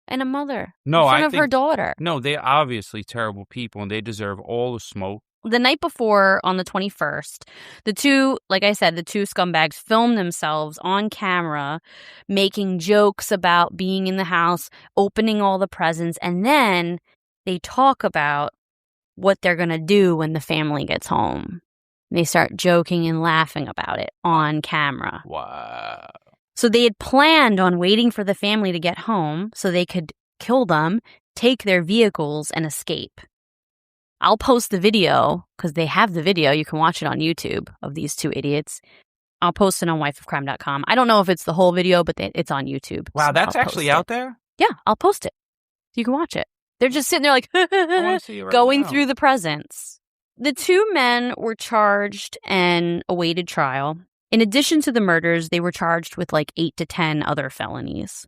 And a mother in front of her daughter. No, they're obviously terrible people, and they deserve all the smoke. The night before, on the 21st, the two scumbags filmed themselves on camera making jokes about being in the house, opening all the presents, and then they talk about what they're going to do when the family gets home. They start joking and laughing about it on camera. Wow. So they had planned on waiting for the family to get home so they could kill them, take their vehicles, and escape. I'll post the video because they have the video. You can watch it on YouTube of these two idiots. I'll post it on wifeofcrime.com. I don't know if it's the whole video, but it's on YouTube. Wow, so that's actually out there? Yeah, I'll post it. You can watch it. They're just sitting there I want to see it right going now. through the presents. The two men were charged and awaited trial. In addition to the murders, they were charged with 8 to 10 other felonies.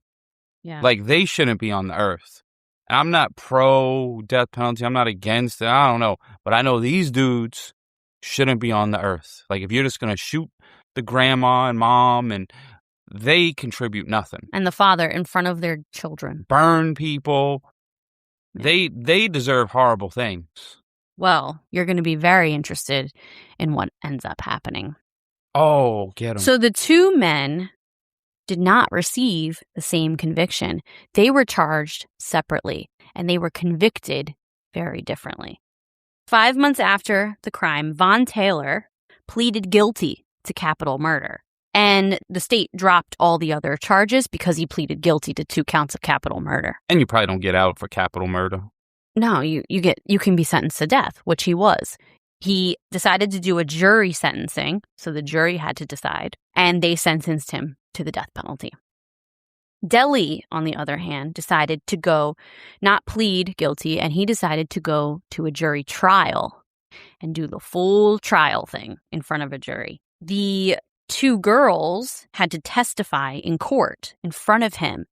Yeah. They shouldn't be on the earth. And I'm not pro death penalty. I'm not against it. I don't know. But I know these dudes shouldn't be on the earth. If you're just going to shoot the grandma and mom and they contribute nothing. And the father in front of their children. Burn people. Yeah. They deserve horrible things. Well, you're going to be very interested in what ends up happening. Oh, get them. So the two men did not receive the same conviction. They were charged separately, and they were convicted very differently. 5 months after the crime, Von Taylor pleaded guilty to capital murder, and the state dropped all the other charges because he pleaded guilty to 2 counts of capital murder. And you probably don't get out for capital murder. No, you can be sentenced to death, which he was. He decided to do a jury sentencing, so the jury had to decide, and they sentenced him to the death penalty. Deli, on the other hand, decided to not plead guilty, and he decided to go to a jury trial and do the full trial thing in front of a jury. The two girls had to testify in court in front of him.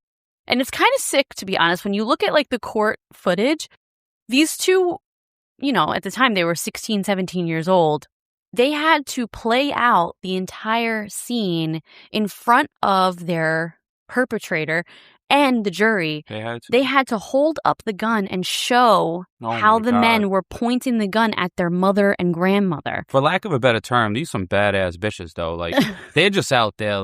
And it's kind of sick, to be honest. When you look at the court footage, these two, at the time they were 16, 17 years old. They had to play out the entire scene in front of their perpetrator and the jury. They had to hold up the gun and show how the men were pointing the gun at their mother and grandmother. For lack of a better term, these some badass bitches, though. They're just out there,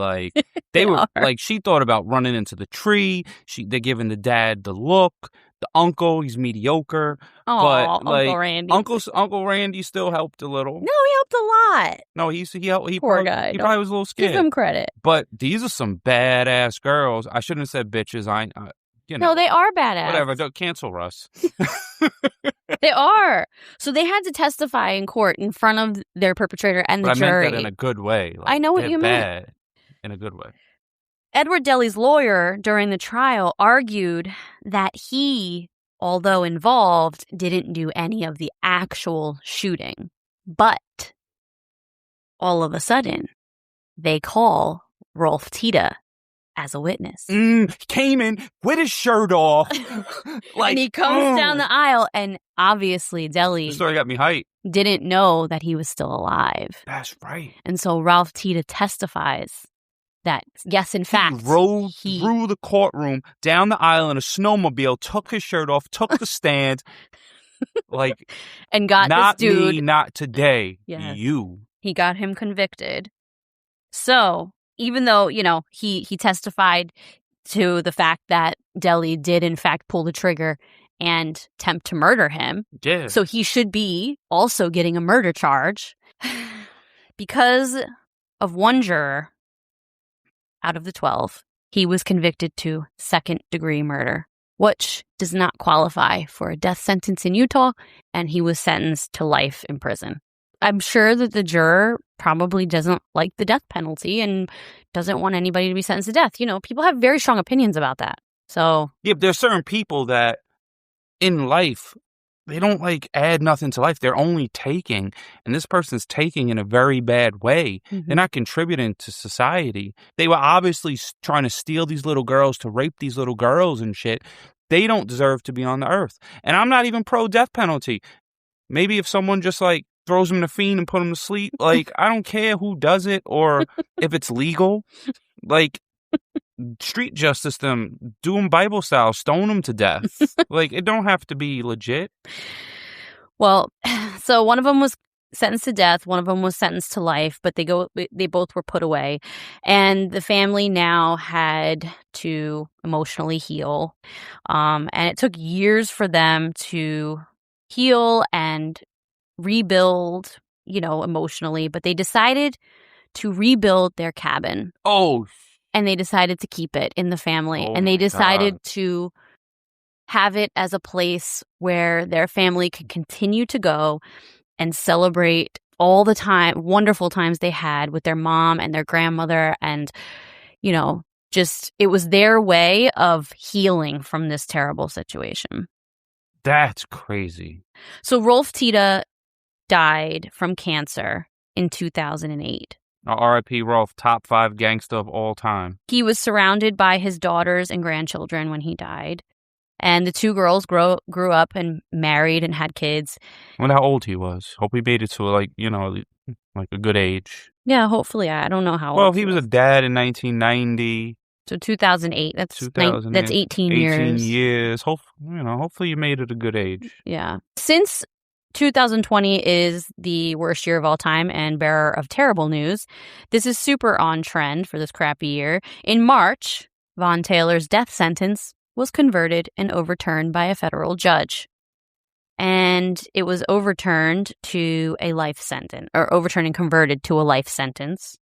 they were, she thought about running into the tree. They're giving the dad the look. The uncle, he's mediocre. Oh, but Uncle Randy. Uncle Randy still helped a little. No, he helped a lot. No, he helped. Poor guy. He probably was a little scared. Give him credit. But these are some badass girls. I shouldn't have said bitches. No, they are badass. Whatever. Don't cancel Russ. They are. So they had to testify in court in front of their perpetrator and the jury. I meant that in a good way. I know what you meant. Bad in a good way. Edward Deli's lawyer during the trial argued that he, although involved, didn't do any of the actual shooting. But all of a sudden, they call Rolf Tiede as a witness. Came in with his shirt off. And he comes down the aisle, and obviously Deli The story got me hyped. Didn't know that he was still alive. That's right. And so Rolf Tiede testifies that, yes, in fact, he rode through the courtroom, down the aisle in a snowmobile, took his shirt off, took the stand, and got not this dude. Me, not today. Yes. You. He got him convicted. So even though, he testified to the fact that Deli did, in fact, pull the trigger and attempt to murder him. Yeah. So he should be also getting a murder charge. Because of one juror out of the 12, he was convicted to second-degree murder, which does not qualify for a death sentence in Utah, and he was sentenced to life in prison. I'm sure that the juror probably doesn't like the death penalty and doesn't want anybody to be sentenced to death. People have very strong opinions about that. So yeah, there's certain people that in life, they don't add nothing to life. They're only taking, and this person's taking in a very bad way. Mm-hmm. They're not contributing to society. They were obviously trying to steal these little girls, to rape these little girls and shit. They don't deserve to be on the earth. And I'm not even pro death penalty. Maybe if someone just throws them in a fiend and put them to sleep, I don't care who does it or if it's legal. Street justice them, do them Bible style, stone them to death. It don't have to be legit. Well, so one of them was sentenced to death, one of them was sentenced to life, but they both were put away. And the family now had to emotionally heal. And it took years for them to heal and rebuild, emotionally, but they decided to rebuild their cabin. Oh, and they decided to keep it in the family. And they decided to have it as a place where their family could continue to go and celebrate all the wonderful times they had with their mom and their grandmother. And, it was their way of healing from this terrible situation. That's crazy. So Rolf Tiede died from cancer in 2008. R.I.P. Rolf, top 5 gangster of all time. He was surrounded by his daughters and grandchildren when he died. And the two girls grew up and married and had kids. I wonder how old he was. Hope he made it to, a good age. Yeah, hopefully. I don't know how old. Well, if he was a dad in 1990. So 2008. That's 18 years. 18 years. Hopefully you made it a good age. Yeah. Since 2020 is the worst year of all time and bearer of terrible news, this is super on trend for this crappy year. In March, Von Taylor's death sentence was converted and overturned by a federal judge. And it was overturned to a life sentence, or overturned and converted to a life sentence,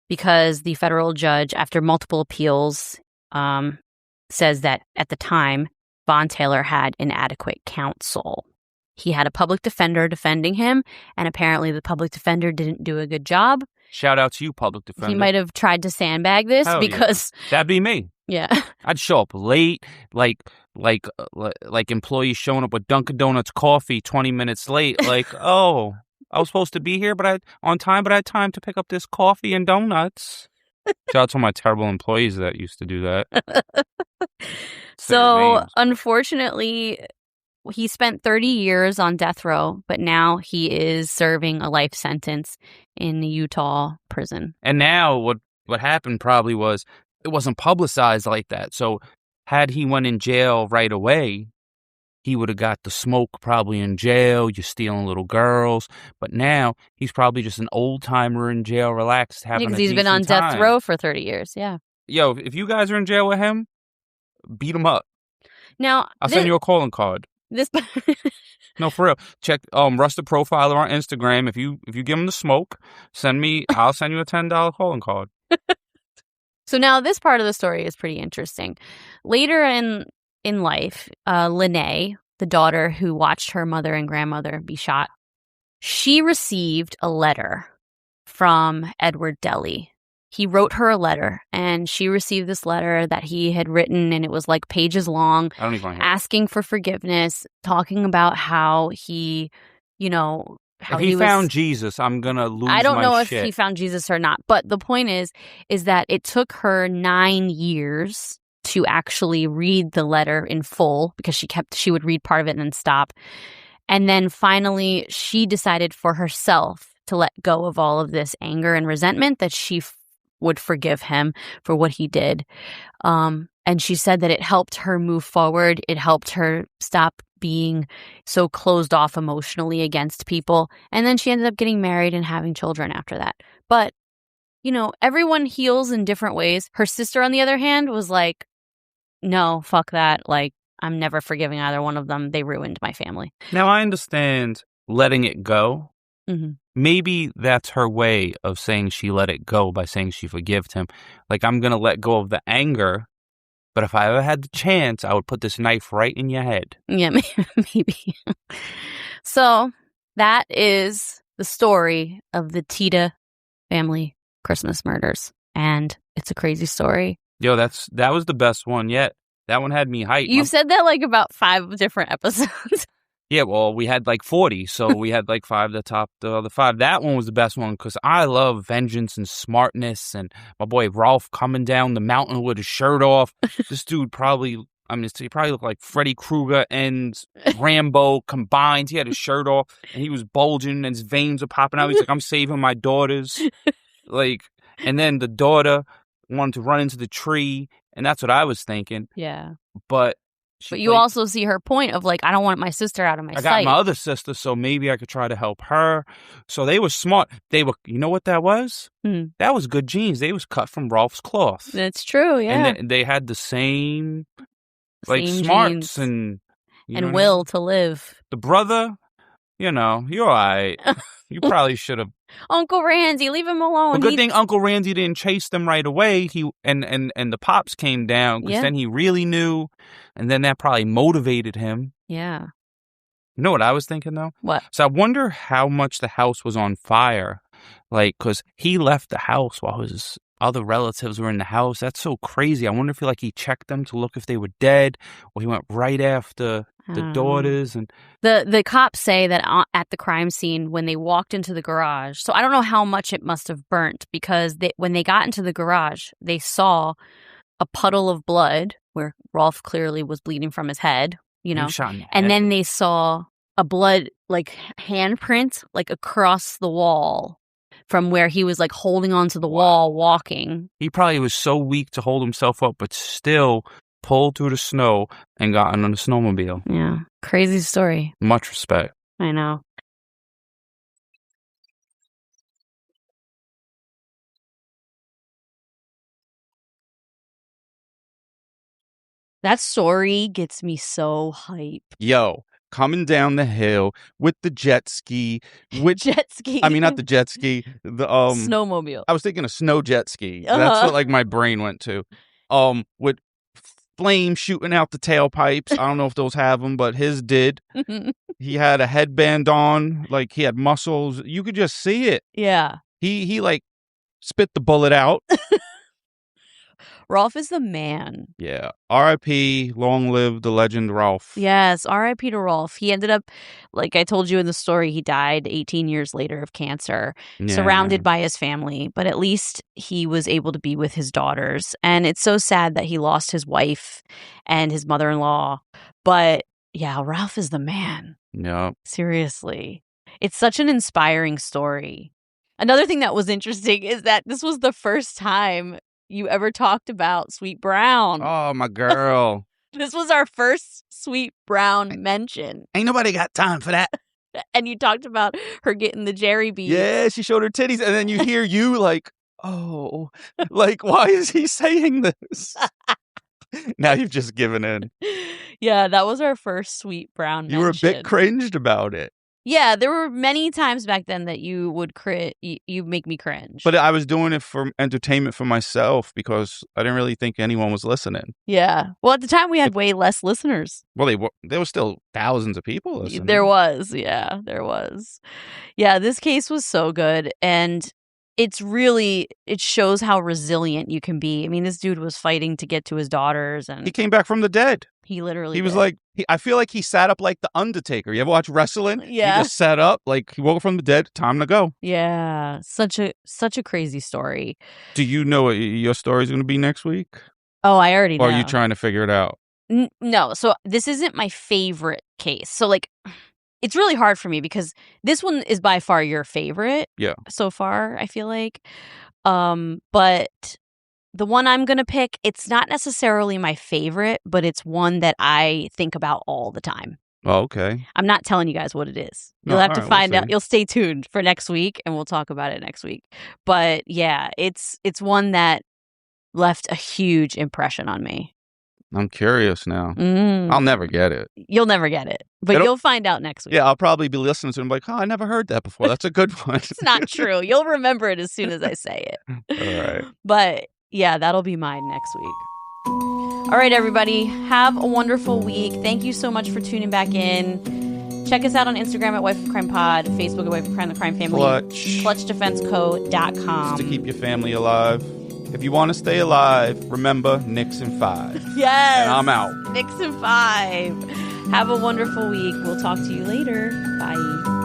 because the federal judge, after multiple appeals, says that at the time, Von Taylor had inadequate counsel. He had a public defender defending him, and apparently the public defender didn't do a good job. Shout out to you, public defender. He might have tried to sandbag this. Hell because... Yeah. That'd be me. Yeah. I'd show up late, like employees showing up with Dunkin' Donuts coffee 20 minutes late. Like, oh, I was supposed to be here, but I had time to pick up this coffee and donuts. Shout out to my terrible employees that used to do that. Say their So, names. unfortunately, he spent 30 years on death row, but now he is serving a life sentence in a Utah prison. And now what happened probably was it wasn't publicized like that. So had he went in jail right away, he would have got the smoke probably in jail. You're stealing little girls. But now he's probably just an old timer in jail, relaxed, having a Because he's been on decent death time. row for 30 years. Yeah. Yo, if you guys are in jail with him, beat him up. Now, I'll send you a calling card. this. No, for real. Check Russ the Profiler on Instagram. If you give him the smoke, I'll send you a $10 calling card. So now this part of the story is pretty interesting. Later in life, Lene, the daughter who watched her mother and grandmother be shot, she received a letter from Edward Deli. He wrote her a letter, and she received this letter that he had written, and it was like pages long, I don't even want to hear it. asking for forgiveness, talking about how he, how If he was, found Jesus, I'm going to lose my shit. I don't know if he found Jesus or not, but the point is that it took her 9 years to actually read the letter in full, because she would read part of it and then stop. And then finally, she decided for herself to let go of all of this anger and resentment, that she would forgive him for what he did. And she said that it helped her move forward. It helped her stop being so closed off emotionally against people. And then she ended up getting married and having children after that. But, everyone heals in different ways. Her sister, on the other hand, was like, no, fuck that. Like, I'm never forgiving either one of them. They ruined my family. Now, I understand letting it go. Mm-hmm. Maybe that's her way of saying she let it go, by saying she forgived him. Like, I'm going to let go of the anger, but if I ever had the chance, I would put this knife right in your head. Yeah, maybe. So that is the story of the Tiede family Christmas murders. And it's a crazy story. Yo, that was the best one yet. That one had me hyped. You've said that like about 5 different episodes. Yeah, well, we had like 40, so we had like 5 to top the other 5. That one was the best one because I love vengeance and smartness, and my boy Rolf coming down the mountain with his shirt off. This dude he probably looked like Freddy Krueger and Rambo combined. He had his shirt off, and he was bulging, and his veins were popping out. He's like, I'm saving my daughters. Like, and then the daughter wanted to run into the tree, and that's what I was thinking. Yeah. But you also see her point of like, I don't want my sister out of my sight. I got my other sister, so maybe I could try to help her. So they were smart. You know what that was? That was good genes. They was cut from Rolf's cloth. That's true, yeah. And they had the same smarts genes and will to live. The brother, you're all right. You probably should have. Uncle Randy, leave him alone. The good thing Uncle Randy didn't chase them right away. And the pops came down because then he really knew, and then that probably motivated him. Yeah. You know what I was thinking though? What? So I wonder how much the house was on fire, like because he left the house while his other relatives were in the house. That's so crazy. I wonder if he checked them to look if they were dead, or he went right after the daughters. And the cops say that at the crime scene when they walked into the garage, so I don't know how much it must have burnt, because when they got into the garage, they saw a puddle of blood where Rolf clearly was bleeding from his head, and then they saw a blood like handprint like across the wall from where he was like holding onto the wall walking. He probably was so weak to hold himself up, but still pulled through the snow and got on a snowmobile. Yeah. Crazy story. Much respect. I know. That story gets me so hype. Yo, coming down the hill with the jet ski. Jet ski. I mean, not the jet ski. The snowmobile. I was thinking a sno jet ski. That's what like my brain went to. With flame shooting out the tailpipes. I don't know if those have them, but his did. He had a headband on, like he had muscles. You could just see it. Yeah. He like spit the bullet out. Rolf is the man. Yeah. R.I.P. Long live the legend Rolf. Yes, R.I.P. to Rolf. He ended up, like I told you in the story, he died 18 years later of cancer, surrounded by his family. But at least he was able to be with his daughters. And it's so sad that he lost his wife and his mother-in-law. But yeah, Ralph is the man. Yep. Seriously. It's such an inspiring story. Another thing that was interesting is that this was the first time you ever talked about Sweet Brown. Oh, my girl. This was our first Sweet Brown mention. Ain't nobody got time for that. And you talked about her getting the Jerry beads. Yeah, she showed her titties. And then you hear you like, oh, like, why is he saying this? Now you've just given in. Yeah, that was our first Sweet Brown mention. You were a bit cringed about it. Yeah, there were many times back then that you would you make me cringe. But I was doing it for entertainment for myself because I didn't really think anyone was listening. Yeah. Well, at the time we had way less listeners. Well, there were still thousands of people listening. There was. Yeah, there was. Yeah, this case was so good. And it shows how resilient you can be. I mean, this dude was fighting to get to his daughters. And he came back from the dead. He literally He was did. like, I feel like he sat up like the Undertaker. You ever watch wrestling? Yeah. He just sat up like he woke up from the dead. Time to go. Yeah. Such a crazy story. Do you know what your story's going to be next week? Oh, I already know. Or are you trying to figure it out? No. So this isn't my favorite case. So like, it's really hard for me because this one is by far your favorite. Yeah. So far, I feel like. But the one I'm going to pick, it's not necessarily my favorite, but it's one that I think about all the time. Oh, okay. I'm not telling you guys what it is. No, You'll have to all right, find we'll out. see. You'll stay tuned for next week and we'll talk about it next week. But yeah, it's one that left a huge impression on me. I'm curious now. Mm. I'll never get it. You'll never get it, but you'll find out next week. Yeah, I'll probably be listening to it and be like, oh, I never heard that before. That's a good one. It's not true. You'll remember it as soon as I say it. All right. But yeah, that'll be mine next week. All right, everybody. Have a wonderful week. Thank you so much for tuning back in. Check us out on Instagram at Wife of Crime Pod, Facebook at Wife of Crime, the Crime Family, ClutchDefenseCo.com. To keep your family alive. If you want to stay alive, remember Nixon 5. Yes. And I'm out. Nixon 5. Have a wonderful week. We'll talk to you later. Bye.